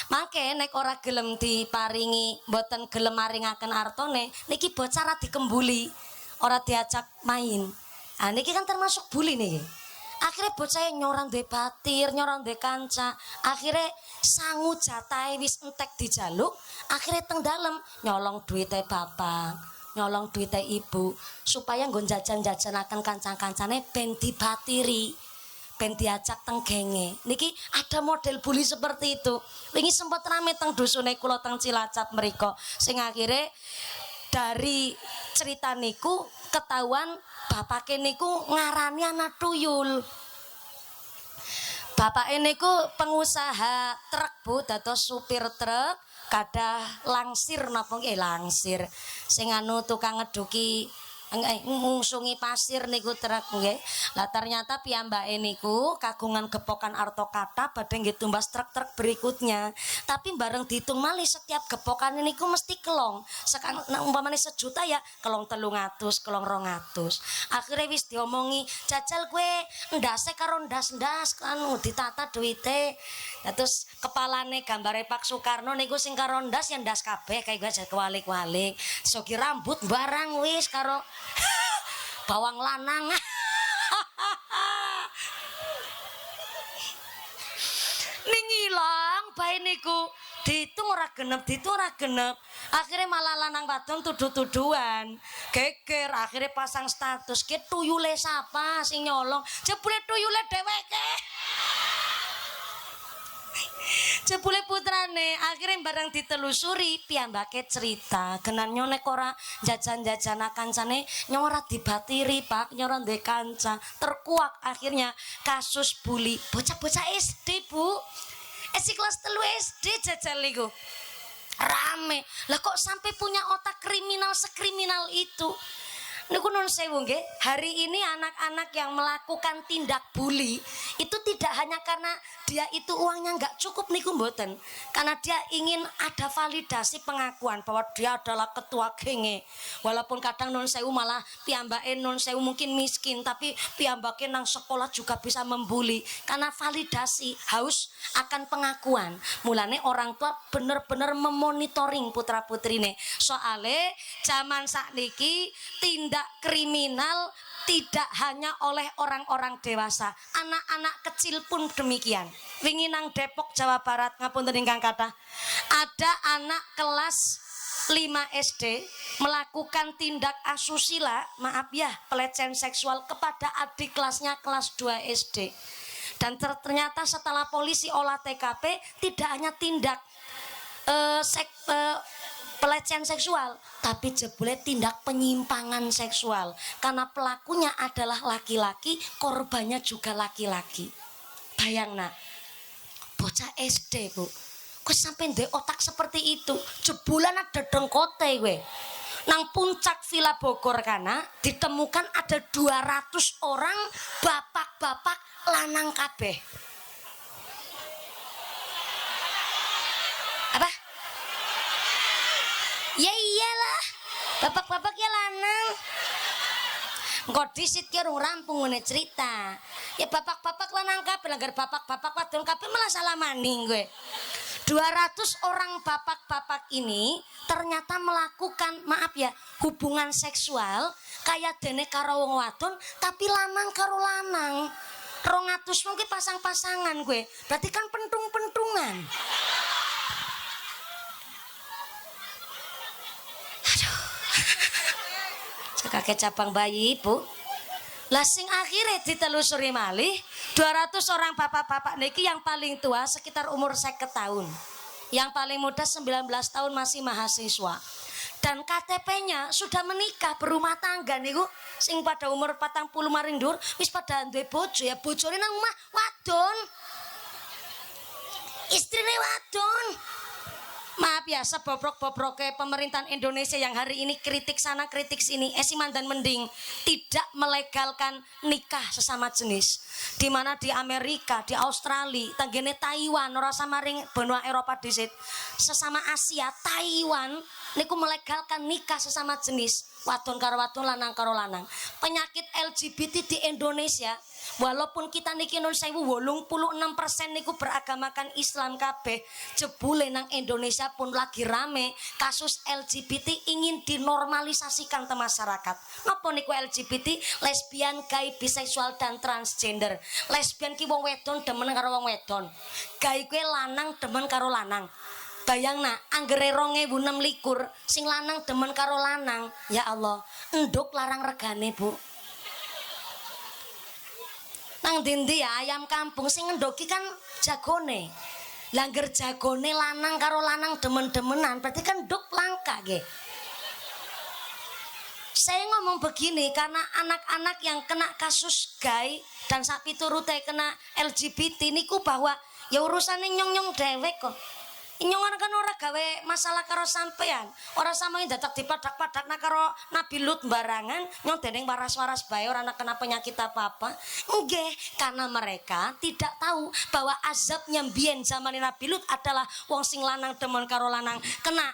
A: Mangke nek ora gelem diparingi, mboten gelem maringaken artone, niki bocah ra dikembuli, ora diajak main. Ah niki kan termasuk bully niki. Akhirnya bocah nyoran duwe batir, nyoran duwe kanca. Akhirnya sangu jatahe wis entek dijaluk, akhirnya teng dalem nyolong duite bapak, nyolong duite ibu supaya nggo jajan-jajanaken kanca-kancane ben dibatiri, ben diajak teng genge. Niki ada model bully seperti itu. Wingi sempat rame teng dusune kula teng Cilacap mriko. Sing akhirnya dari cerita niku ketahuan bapake niku ngarani anak tuyul. Bapake niku pengusaha truk, Bu, dados supir truk, kadah langsir napa nggih langsir. Sing anu tukang ngeduki ngungsungi pasir niku truk nggih. Lah ternyata piyambake niku kagungan gepokan arta kathah badhe nggih tumbas truk-truk berikutnya. Tapi bareng diitung malih setiap gepokan niku mesti kelong. Umpamane 1 juta ya kelong 300, kelong 200. Akhire wis diomongi, "Jajal kowe ndase karo ndas-ndas anu ditata duwite." Terus kepalane gambare Pak Soekarno niku sing karo ndas ya ndas kabeh kae aja kewalik-walik. Sogi rambut barang wis karo bawang lanang. Ning ilang bae niku diitung ora genep. Akhirnya malah lanang wadon tuduh-tuduhan. Geger akhirnya pasang status, "Ki tuyule sapa sing nyolong?" Jebule tuyule dheweke. Jebule putrane akhirnya barang ditelusuri piyambake cerita genannya nek ora jajan-jajana kancane nyora dibatiri Pak, nyora ndek kanca. Terkuak akhirnya kasus bully bocah-bocah SD, Bu. Kelas 3 SD jajal niku rame. Lah kok sampai punya otak kriminal sekriminal itu? Niku nun sewu nggih, hari ini anak-anak yang melakukan tindak bully itu tidak hanya karena dia itu uangnya nggak cukup niku mboten, karena dia ingin ada validasi pengakuan bahwa dia adalah ketua genge. Walaupun kadang nun sewu malah piyambake nun sewu mungkin miskin, tapi piyambake nang sekolah juga bisa membuli karena validasi, haus akan pengakuan. Mulane orang tua bener-bener memonitoring putra-putrine. Soale zaman sakniki tindak kriminal tidak hanya oleh orang-orang dewasa, anak-anak kecil pun demikian. Wingi nang Depok Jawa Barat ngapunten ingkang kathah, ada anak kelas 5 SD melakukan tindak asusila, maaf ya, pelecehan seksual kepada adik kelasnya kelas 2 SD. Dan ternyata setelah polisi olah TKP tidak hanya tindak pelecehan seksual, tapi jebule tindak penyimpangan seksual karena pelakunya adalah laki-laki, korbannya juga laki-laki. Bayangna, bocah SD bu, kok sampai ndek otak seperti itu, jebulan ada dengkote gue. Nang puncak Villa Bogor kana ditemukan ada 200 orang bapak-bapak lanang kabeh. Apa? Ya iyalah, bapak-bapak ya lanang. Engko disit ki urung rampung ngene cerita. Ya bapak-bapak lanang kabeh, langgar bapak-bapak wadon kabeh malah salah maning gue. 200 orang bapak-bapak ini ternyata melakukan, maaf ya, hubungan seksual kayak dene karo wong wadon tapi lanang karo lanang. 200 mungkin pasang-pasangan gue. Berarti kan pentung-pentungan. Kakek cabang bayi ibu. Lah sing akhirnya ditelusuri malih 200 orang bapak-bapak niki yang paling tua sekitar umur 50 tahun. Yang paling muda 19 tahun masih mahasiswa. Dan KTP-nya sudah menikah, berumah tangga niku sing pada umur 40 maring dur wis pada duwe bojo, ya bojone nang omah wadon. Istrine wadon. Maaf ya, sebobrok-bobroke pemerintahan Indonesia yang hari ini kritik sana kritik sini, mandan mending tidak melegalkan nikah sesama jenis. Di mana di Amerika, di Australia, tanggene Taiwan, ora samaring benua Eropa disit, sesama Asia, Taiwan niku melegalkan nikah sesama jenis, wadon karo wadon, lanang karo lanang. Penyakit LGBT di Indonesia, walaupun kita niki nun 86% niku beragamakan Islam kabeh, jebule nang Indonesia pun lagi rame kasus LGBT ingin dinormalisasikan ke masyarakat. Napa niku LGBT? Lesbian, gay, biseksual dan transgender. Lesbian ki wong wedon demen karo wong wedon. Gay kuwi lanang demen karo lanang. Bayangna, anggere 2026 sing lanang demen karo lanang. Ya Allah, enduk larang regane, Bu. Nang dindi ya ayam kampung sing ngendoki kan jagone. Langger jagone lanang karo lanang demen-demenan berarti kan nduk langka nggih. Saya ngomong begini karena anak-anak yang kena kasus gay dan sak piturute kena LGBT niku bahwa ya urusane nyong-nyong dewek kok. Nyong kan ora gawe masalah karo sampean, ora samain dadak dipadak-padak nak karo Nabi Lut barangan, nyong dening waras-waras bae ora kena penyakit apa-apa. Nggih, karena mereka tidak tahu bahwa azabnya mbiyen zaman Nabi Lut adalah wong sing lanang demen karo lanang kena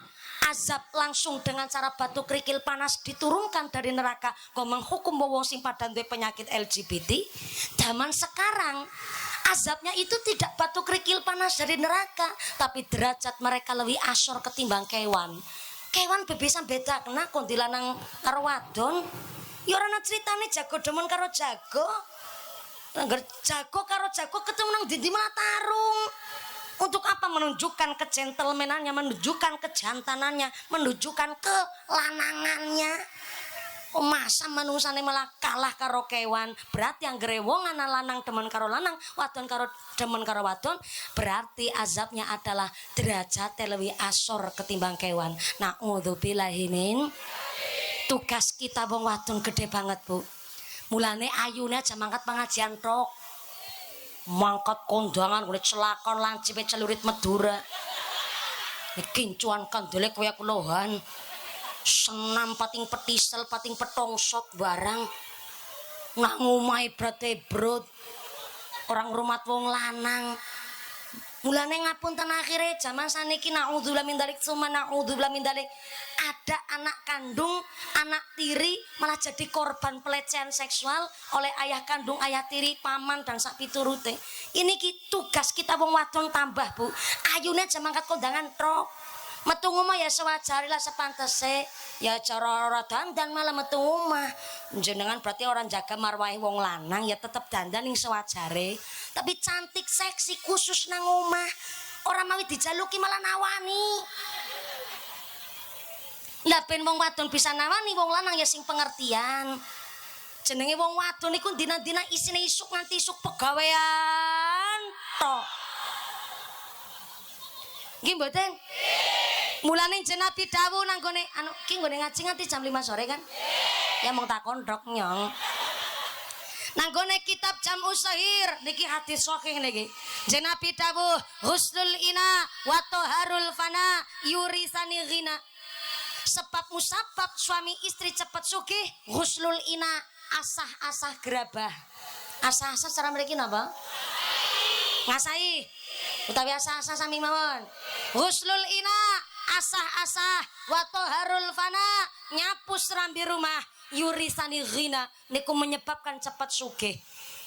A: azab langsung dengan cara batu kerikil panas diturunkan dari neraka. Kok menghukum wong sing pada duwe penyakit LGBT. Zaman sekarang azabnya itu tidak batu kerikil panas dari neraka, tapi derajat mereka lebih asor ketimbang kewan. Kewan bebesan beda kena kondilanang karo wadon. Ya ora ana critane jago demen karo jago. Angger jago karo jago ketemu nang ndi malah tarung. Untuk apa? Menunjukkan kegentlemanannya, menunjukkan kejantanannya, menunjukkan kelanangannya. Oh, masa manungsane malah kalah karo kewan. Berarti yang wong ana lanang demen karo lanang, wadon karo demen karo wadon, berarti azabnya adalah derajat lebih asor ketimbang kewan. Naudzubillahi min. Tugas kita wong wadon gede banget, Bu. Mulane ayune aja mangkat pengajian tok. Mangkat kondangan kulit celakon lancipe celurit Madura. Kincuan kandele kaya kelohan. Senam pating petisel pating petongsot barang nak ngumai brate brot orang rumah wong lanang. Mulane ngapunten akhire zaman saniki naudzubillah min dzalik summa naudzubillah min dzalik, ada anak kandung, anak tiri malah jadi korban pelecehan seksual oleh ayah kandung, ayah tiri, paman dan sak piturute. Ini tugas kita wong wadon tambah, Bu. Ayune aja mangkat kondangan trok. Metu omah ya sewajare lah sepantese. Ya cara ora dandan malah metu omah. Jenengan berarti orang jaga marwahe wong lanang ya tetep dandan ning sewajare. Tapi cantik seksi khusus nang omah. Ora mawi dijaluki malah nawani. Lah ben wong wadon bisa nawani wong lanang ya sing pengertian. Jenenge wong wadon iku dina-dina isine isuk nganti isuk pegawean tok. Nggih mboten? Mulane Nabi dawuh nang gone anu ki nggone ngaji nganti jam 5 sore kan? Ya mung takon ndok nyong. Nang gone kitab Jam'us Shahir niki hadis sahih niki. Nabi dawuh husnul ina wa taharul fana yurisani ghina. Sebab musabab suami istri cepat sugih husnul ina asah-asah gerabah. Asah-asah cara mriki napa? Ngasahi. Utawi asah-asah sami mawon. Husnul ina asah-asah wa taharul fana nyapu serambi rumah yurisani ghina niku menyebabkan cepat sugih.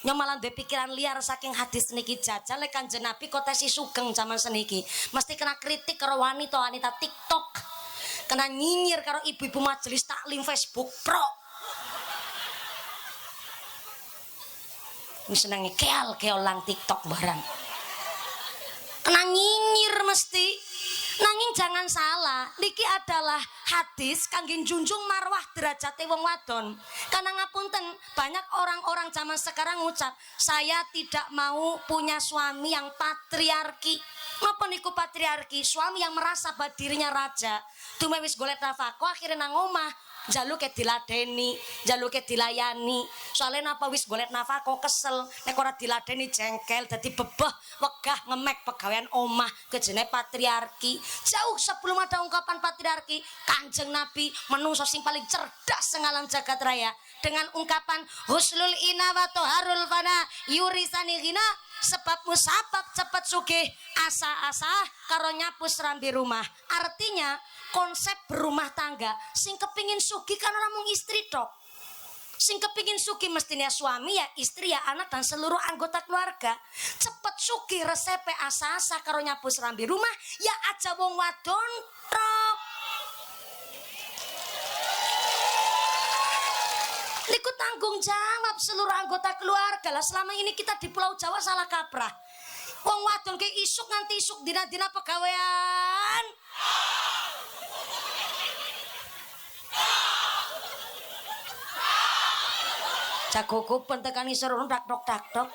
A: Nyong malah duwe pikiran liar saking hadis niki jajal lek Kanjeng Nabi kotesi sugeng zaman seniki. Mesti kena kritik karo wanita TikTok. Kena nyinyir karo ibu-ibu majelis taklim Facebook Pro. Wis senenge keal-keal lang TikTok barang. Kena nyinyir mesti. Nanging jangan salah, niki adalah hadis kangge junjung marwah derajate wong wadon. Karena ngapunten, banyak orang-orang zaman sekarang ngucap, saya tidak mau punya suami yang patriarki. Napa niku patriarki? Suami yang merasa bahwa dirinya raja. Dume wis golek nafkah akhirnya nang omah jaluke diladeni, jaluke dilayani. Soalnya napa wis golek nafkah kesel, nek ora diladeni jengkel, dadi bebeh, wegah ngemek pegawean omah, kejene patriarki. Jauh sebelum ada ungkapan patriarki, Kanjeng Nabi menungso sing paling cerdas sengalam jagat raya dengan ungkapan husnul ina wa taharul fana yurisani ghina. Sebab musabab cepat sugih asa-asa karo nyapu serambi rumah. Artinya konsep berumah tangga sing kepingin sugih kan ora mung istri tok. Sing kepingin sugih mestinya suami ya istri ya anak dan seluruh anggota keluarga. Cepet sugih resepe asa-asa karo nyapu serambi rumah ya aja wong wadon tok. Niku tanggung jawab seluruh anggota keluarga lah. Selama ini kita di Pulau Jawa salah kaprah. Wong wadon ke isuk nganti isuk dina-dina pegawean. Jagoku pentekan isor dak-dok.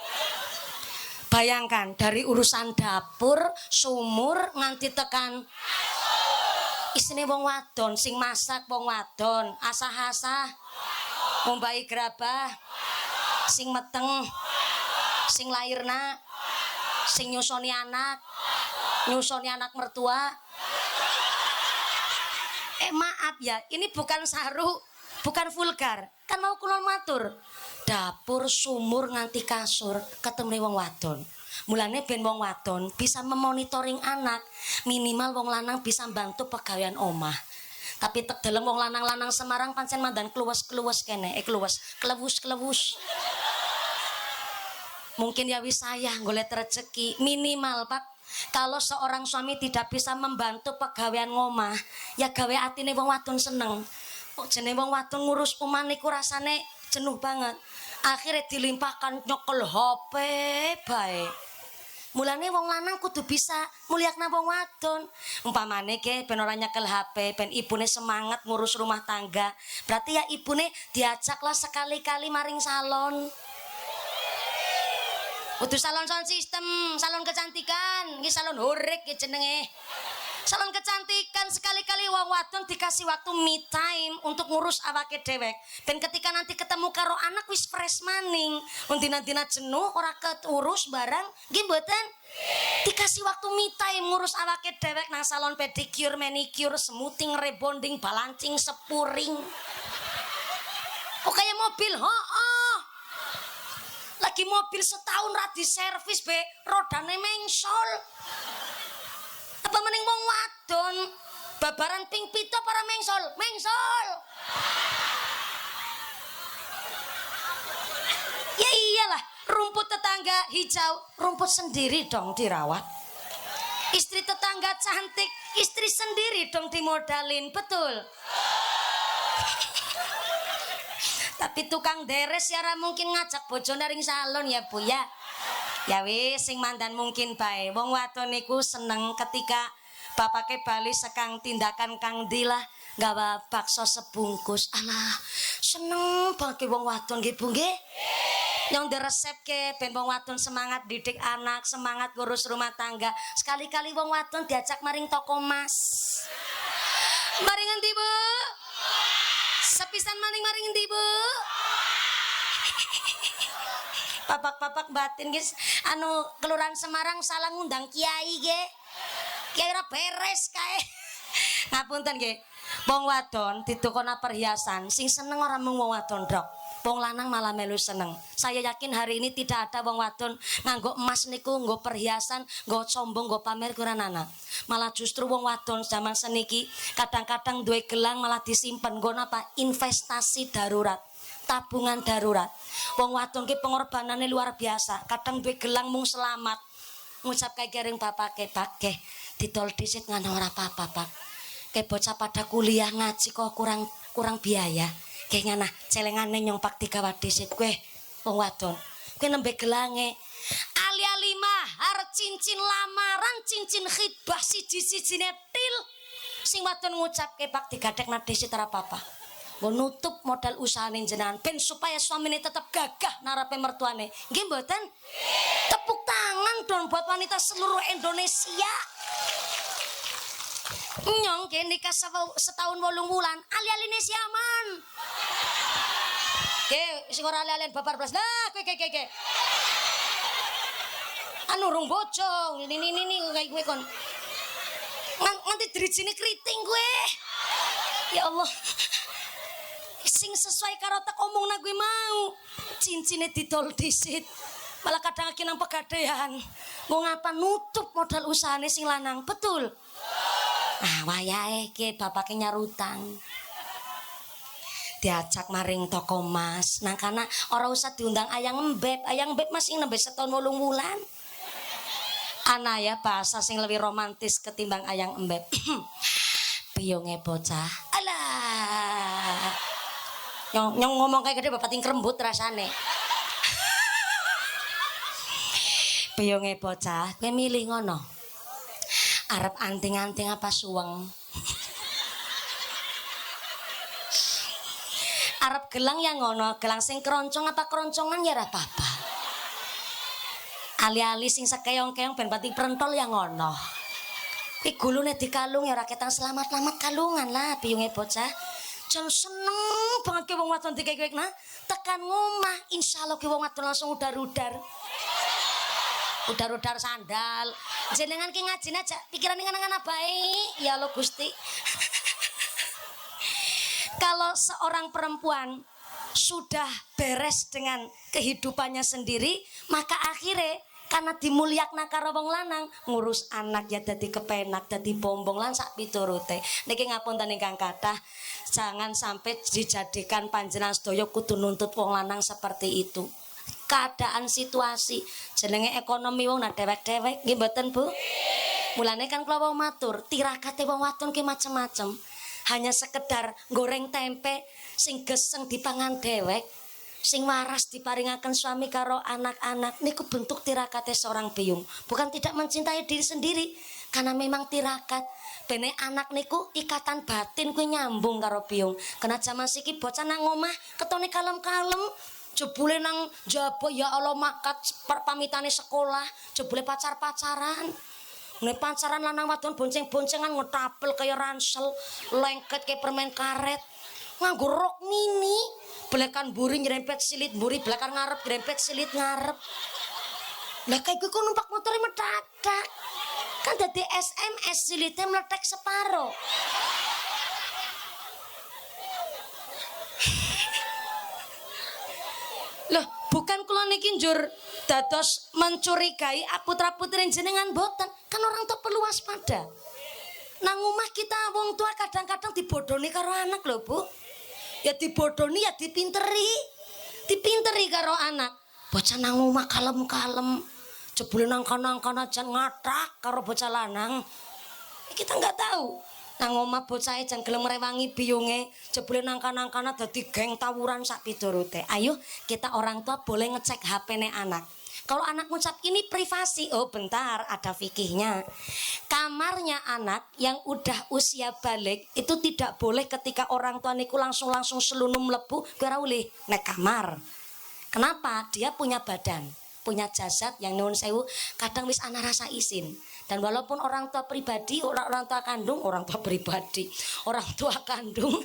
A: Bayangkan dari urusan dapur, sumur nganti tekan isine wong wadon, sing masak wong wadon, asah-asah ngombahi gerabah, sing meteng, sing lairna, sing nyusoni anak mertua. Maaf ya, ini bukan saru, bukan vulgar. Kan mau kulon matur. Dapur, sumur nganti kasur ketemu wong wadon. Mulane ben wong wadon bisa memonitoring anak, minimal wong lanang bisa bantu pegawean omah. Tapi tek deleng wong lanang-lanang Semarang pancen mandan kluwes-kluwes kene, klewus. Mungkin ya wis saya golek rezeki minimal, Pak. Kalau seorang suami tidak bisa membantu pegawean ngomah, ya gawe atine wong wadon seneng. Kok jenenge wong wadon ngurus omah niku rasane jenuh banget. Akhirnya dilimpahkan nyokel HP bae. Mulane wong lanang kudu bisa mulyakna wong wadon. Umpamane ke ben ora nyekel HP, ben ibune semangat ngurus rumah tangga. Berarti ya ibune diajaklah sekali-kali maring salon. Kudu salon sound system, salon kecantikan, iki salon horek iki jenenge. Salon kecantikan sekali-kali wong wadon dikasih waktu me time untuk ngurus awake dewek. Dan ketika nanti ketemu karo anak wis fresh maning. Undina-dina jenuh ora keurus barang, nggih mboten? Dikasih waktu me time ngurus awake dewek nang salon pedicure, manicure, smoothing, rebonding, balancing, sepuring. Kok kayak mobil, lagi mobil setahun ra diservis be, rodane mengsol. Apa mending wong wadon babaran ping pito para mengsol. Ya iyalah, rumput tetangga hijau, rumput sendiri dong dirawat. Istri tetangga cantik, Istri sendiri dong dimodalin, betul. Tapi tukang deres ya mungkin ngajak bojo naring salon ya Bu ya. Ya wis sing mandan mungkin bae. Wong wadon niku seneng ketika bapake bali sekang tindakan kang dilah gawa bakso sebungkus. Alah, seneng banget wong wadon nggih Bu nggih. Yang diresepke ben wong wadon semangat didik anak, semangat ngurus rumah tangga. Sekali-kali wong wadon diajak maring toko emas. Maring endi Bu? Sepisan maring endi Bu? Papak-papak batin guys, anu Kelurahan Semarang salah ngundang kiai ge. Kiai ora beres kae. Ngapunten nggih. Wong wadon ditukona perhiasan, sing seneng ora mung wong wadon drok. Wong lanang malah melu seneng. Saya yakin hari ini tidak ada wong wadon nganggo emas niku, nggo perhiasan, nggo sombong, nggo pamer kurang ana. Malah justru wong wadon zaman seniki kadang-kadang duwe gelang malah disimpen nggo napa? Investasi darurat. Tabungan darurat. Wong wadon ki pengorbanane luar biasa. Kadang duwe gelang mung selamat. Ngucap kae kering bapake, Pak, nggih, ditol disit ngono ora apa-apa, Pak. Kayak bocah pada kuliah ngaji kok kurang biaya. Kayak ngana celengane nyong Pak digawa disit kowe wong wadon. Kowe nembe gelange. Ali-ali mahar, cincin lamaran, cincin khitbah siji-sijine til. Sing wadon ngucapke Pak digadekna disit ora apa-apa. Nggo nutup modal usahane jenengan ben supaya suamine tetap gagah narape mertuane. Nggih mboten? Tepuk tangan dong buat wanita seluruh Indonesia. Nyong ke nikah setahun 8 wulan, ali-aline siaman. Ke sing ora ali-alian babar blas. Nah, kowe. Anu rung bojo, ini kayak gue kon. Nganti drijine kriting gue. Ya Allah. Sing sesuai karo tak omongna gue mau. Cincine didol disit. Malah kadang aki nang pegadaian. Mau ngapa nutup modal usahane sing lanang, betul? Ah, wayahe ki bapake nyarutang. Diajak maring toko emas. Nang kana ora usah diundang ayang embeb masih nembe setahun 8 wulan. Ana ya bahasa sing lebih romantis ketimbang ayang embeb. Piyonge bocah. Alah. Nyong ngomong kayak gede bapak ting kerembut rasane. Piyonge bocah, kowe milih ngono. Arep anting-anting apa suweng? Arep gelang ya ngono, gelang sing keroncong apa keroncongan ya ora apa-apa. Ali-ali sing sekeong-keong ben pati prentol ya ngono. Ki gulune dikalung ya ora ketang selamat-selamat kalungan lah piyonge bocah. Jan seneng banget ke wong wadon dikek-kekna tekan ngomah insyaallah ke wong wadon langsung udar-udar sandal jenengan ki ngajine aja pikirane ngan-ngan bae ya Allah Gusti. Kalau seorang perempuan sudah beres dengan kehidupannya sendiri maka akhirnya karena dimulyakna karo wong lanang ngurus anak ya dadi kepenak dadi bombong lan sak piturute. Niki ngapunten ingkang kathah jangan sampai dijadikan panjenengan sedaya kudu nuntut wong lanang seperti itu. Keadaan situasi jenenge ekonomi wong nah dewek-dewek nggih mboten Bu? Mulane kan kula wau matur tirakate wong wadon ki macem-macem. Hanya sekedar goreng tempe sing geseng dipangan dewek. Sing waras diparingaken suami karo anak-anak niku bentuk tirakate seorang biyung. Bukan tidak mencintai diri sendiri karena memang tirakat bene anak niku ikatan batin kuwi nyambung karo biyung. Kena jaman siki bocah nang omah ketone kalem-kalem jebule nang jaba ya Allah makat pamitane sekolah jebule pacar-pacaran. Nek pacaran lanang wadon bonceng-boncengan ngetapel kaya ransel, lengket kayak permen karet. Nganggo rok mini, belekan buri nyerempet silit buri, belakang ngarep nyerempet silit ngarep. Lah kayak gue kok numpak motornya mendadak. Kan dadi SMS silitnya meletek separo. Loh, bukan kula niki njur dados mencurigai putra-putri jenengan boten. Kan orang tua perlu waspada. Nang omah kita wong tua kadang-kadang dibodoni karo anak lho, Bu. Ya dibodoni ya dipinteri karo anak. Bocah nang omah kalem-kalem. Jebule nang kana-kana jan ngathak karo bocah lanang. Kita nggak tahu. Nang omah bocah jan gelem rewangi biyunge, jebule nangkan-nangkana dadi geng tawuran sak piturute. Ayo kita orang tua boleh ngecek HP-ne anak. Kalau anak ngucap ini privasi, oh bentar ada fikihnya. Kamarnya anak yang udah usia balik itu tidak boleh ketika orang tua niku langsung selunum mlebu kira ulih nek kamar. Kenapa? Dia punya badan, punya jasad yang nuwun sewu kadang wis ana rasa isin. Dan walaupun orang tua pribadi, orang tua kandung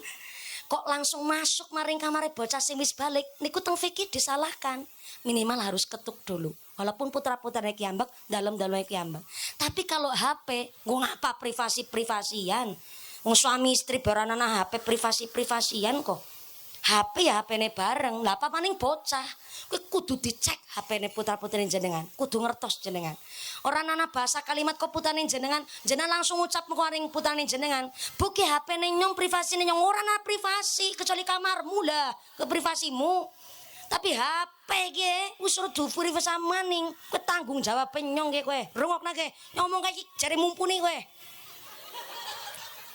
A: kok langsung masuk maring kamar bocah sing wis balik, niku teng fikih disalahkan. Minimal harus ketuk dulu. Walaupun putra-putranya kiambak, dalam-dalamnya kiambak. Tapi kalau HP, gue ngapa privasi-privasian? Suami istri beranana HP privasi-privasian kok. HP ya HP-ne bareng, lah apa maning bocah. Kowe kudu dicek HP-ne putra-putrine jenengan, kudu ngertos jenengan. Ora ana bahasa kalimat kok putrane jenengan langsung ngucap maring putrane jenengan. Buki HP-ne nyong privasine nyong ora ana privasi kecuali kamarmu lah, ke privasimu. Tapi HP ge wis rada privasi maning, kowe tanggung jawab nyong ge kowe. Rungokna ge, ngomong kae jare mumpuni kowe.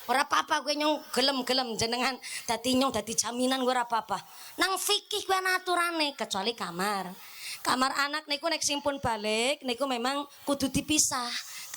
A: Ora apa-apa kowe nyong gelem-gelem jenengan dadi nyong dadi jaminan kowe ora apa-apa. Nang fikih kowe ana aturane kecuali kamar. Kamar anak niku nek simpun balik niku memang kudu dipisah.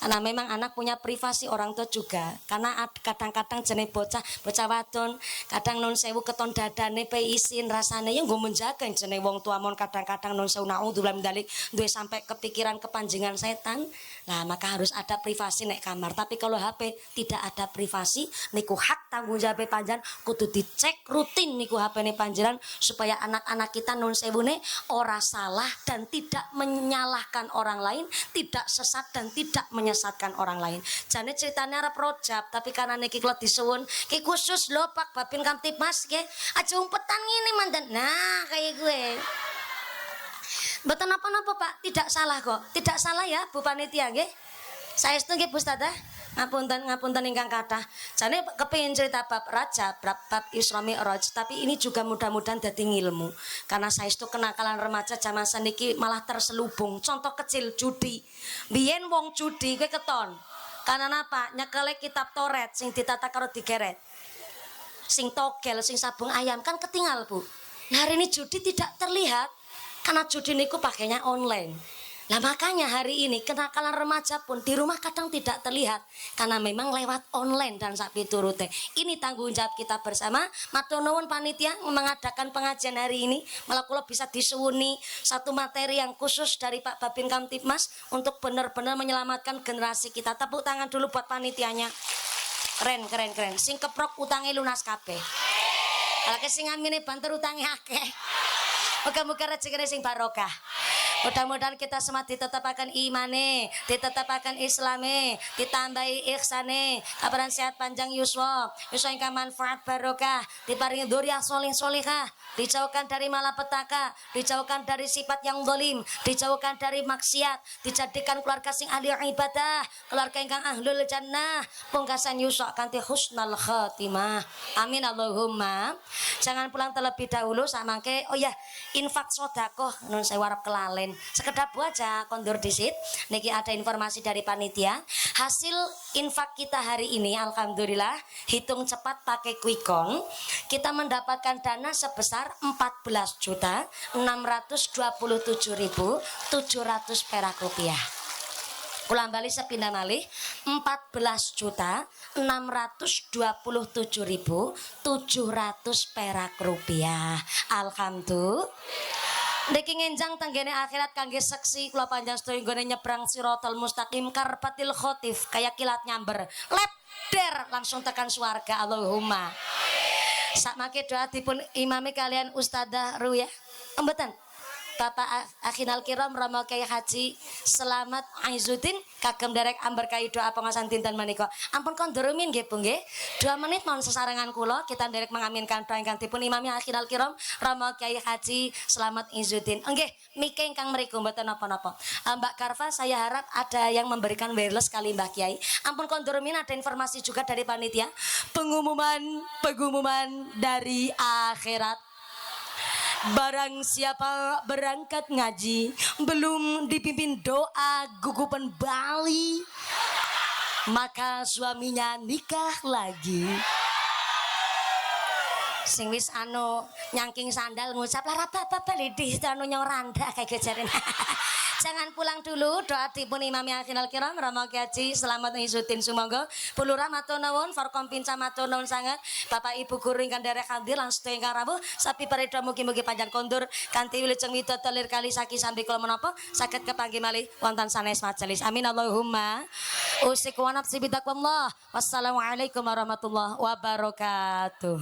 A: Karena memang anak punya privasi, orang tua juga. Karena kadang-kadang jenenge bocah wadon, kadang non sewu keton dadane pe isin rasane ya nggo menjaga jenenge wong tua mon kadang-kadang non sewu naudzubillah min dzalik duwe sampai kepikiran kepanjenengan setan. Nah, maka harus ada privasi nek kamar. Tapi kalau HP tidak ada privasi, niku hak tanggung jawab panjenengan kudu dicek rutin niku HP-ne panjenengan supaya anak-anak kita non sewune ora salah dan tidak menyalahkan orang lain, tidak sesat dan tidak menyesatkan orang lain. Jane ceritanya arep rojab, tapi karena niki kula disuwun, ki khusus lho Pak Babin Kamtibmas nggih. Aja umpetan ngene manten. Nah, kayak gue. Mboten napa-napa Pak, tidak salah kok. Tidak salah ya Bu Panitia nggih. Saestu nggih Bu Ustazah. Ngapunten ingkang kathah. Jane kepengin cerita bab Rajab, bab Isra Mi'raj, tapi ini juga mudah-mudahan dadi ngilmu. Karena saestu kenakalan remaja zaman saniki malah terselubung. Contoh kecil judi. Biyen wong judi kowe keton. Karena apa? Nyekele kitab Toret sing ditata karo digeret. Sing togel, sing sabung ayam kan ketinggal, Bu. Nah, hari ini judi tidak terlihat karena judi niku pakainya online. Nah, makanya hari ini kenakalan remaja pun di rumah kadang tidak terlihat karena memang lewat online dan sak piturute. Ini tanggung jawab kita bersama. Matur nuwun panitia mengadakan pengajian hari ini. Malah kula bisa disuwuni satu materi yang khusus dari Pak Babin Kamtibmas untuk benar-benar menyelamatkan generasi kita. Tepuk tangan dulu buat panitianya. Keren. Sing keprok utangnya lunas kabeh. Kalau sing amine banter utangnya akeh. Muga-muga rezekine sing barokah. Mudah-mudahan kita semua ditetapkan imane, ditetapkan islame, ditambahi ihsane, kabaran sehat panjang yuswa ingkang manfaat barokah, diparingi dzurriyyah sholih-sholihah, dijauhkan dari malapetaka, dijauhkan dari sifat yang zalim, dijauhkan dari maksiat, dijadikan keluarga sing ahli ibadah, keluarga ingkang ahlul jannah, pungkasan yuswa kanthi husnul khatimah. Amin Allahumma. Jangan pulang terlebih dahulu samangke. Oh ya, infak sedekah nun saya warap kelalen. Sekedap aja kondur disit. Niki ada informasi dari panitia. Hasil infak kita hari ini alhamdulillah hitung cepat pakai Quickon, kita mendapatkan dana sebesar 14.627.700 perak rupiah. Ulang balik sepindah malih 14.627.700 perak rupiah. Alhamdulillah. Niki ngenjang tenggene akhirat kangge seksi kula panjang sedaya nggone nyebrang Siratal Mustaqim karpatil khotif kayak kilat nyamber. Leder langsung tekan swarga Allahumma. Sakmake doa dipun imami kalian Ustadzah Ruya. Mboten. Bapak Akhinal Kiram Rama Kyai Haji Selamat Aizuddin kagem derek amber kai doa pengasan dinten menika. Ampun kondurumin nggih Bu nggih. 2 menit mohon sesarengan kula kita derek mengaminkan doa ingkang dipun imami Akhinal Kiram Rama Kyai Haji Selamat Aizuddin. Nggih, mike ingkang mriku mboten napa-napa. Mbak Karva saya harap ada yang memberikan wireless kali Mbah Kiai. Ampun kondurumin ada informasi juga dari panitia. Pengumuman dari akhirat. Barang siapa berangkat ngaji belum dipimpin doa gugupan Bali, maka suaminya nikah lagi. Sing wis anu nyangking sandal ngucap lara bapak lidih anu nyoranda kayak gejarin. Jangan pulang dulu, doa dipun imami akhirul kiram Rama Haji selamat ngisutin sumangga pulura matur nuwun forkom pinca matur nuwun sanget Bapak Ibu guru ingkang derek hadir lan sedaya ingkang rawuh sapi parida mugi-mugi panjang kondur kanthi wilujeng widodari lir kali saki sambi kula menapa saged kepanggih malih wonten sanes majelis amin Allahumma usiku wa nafsi bidakwallah wassalamualaikum warahmatullahi wabarakatuh.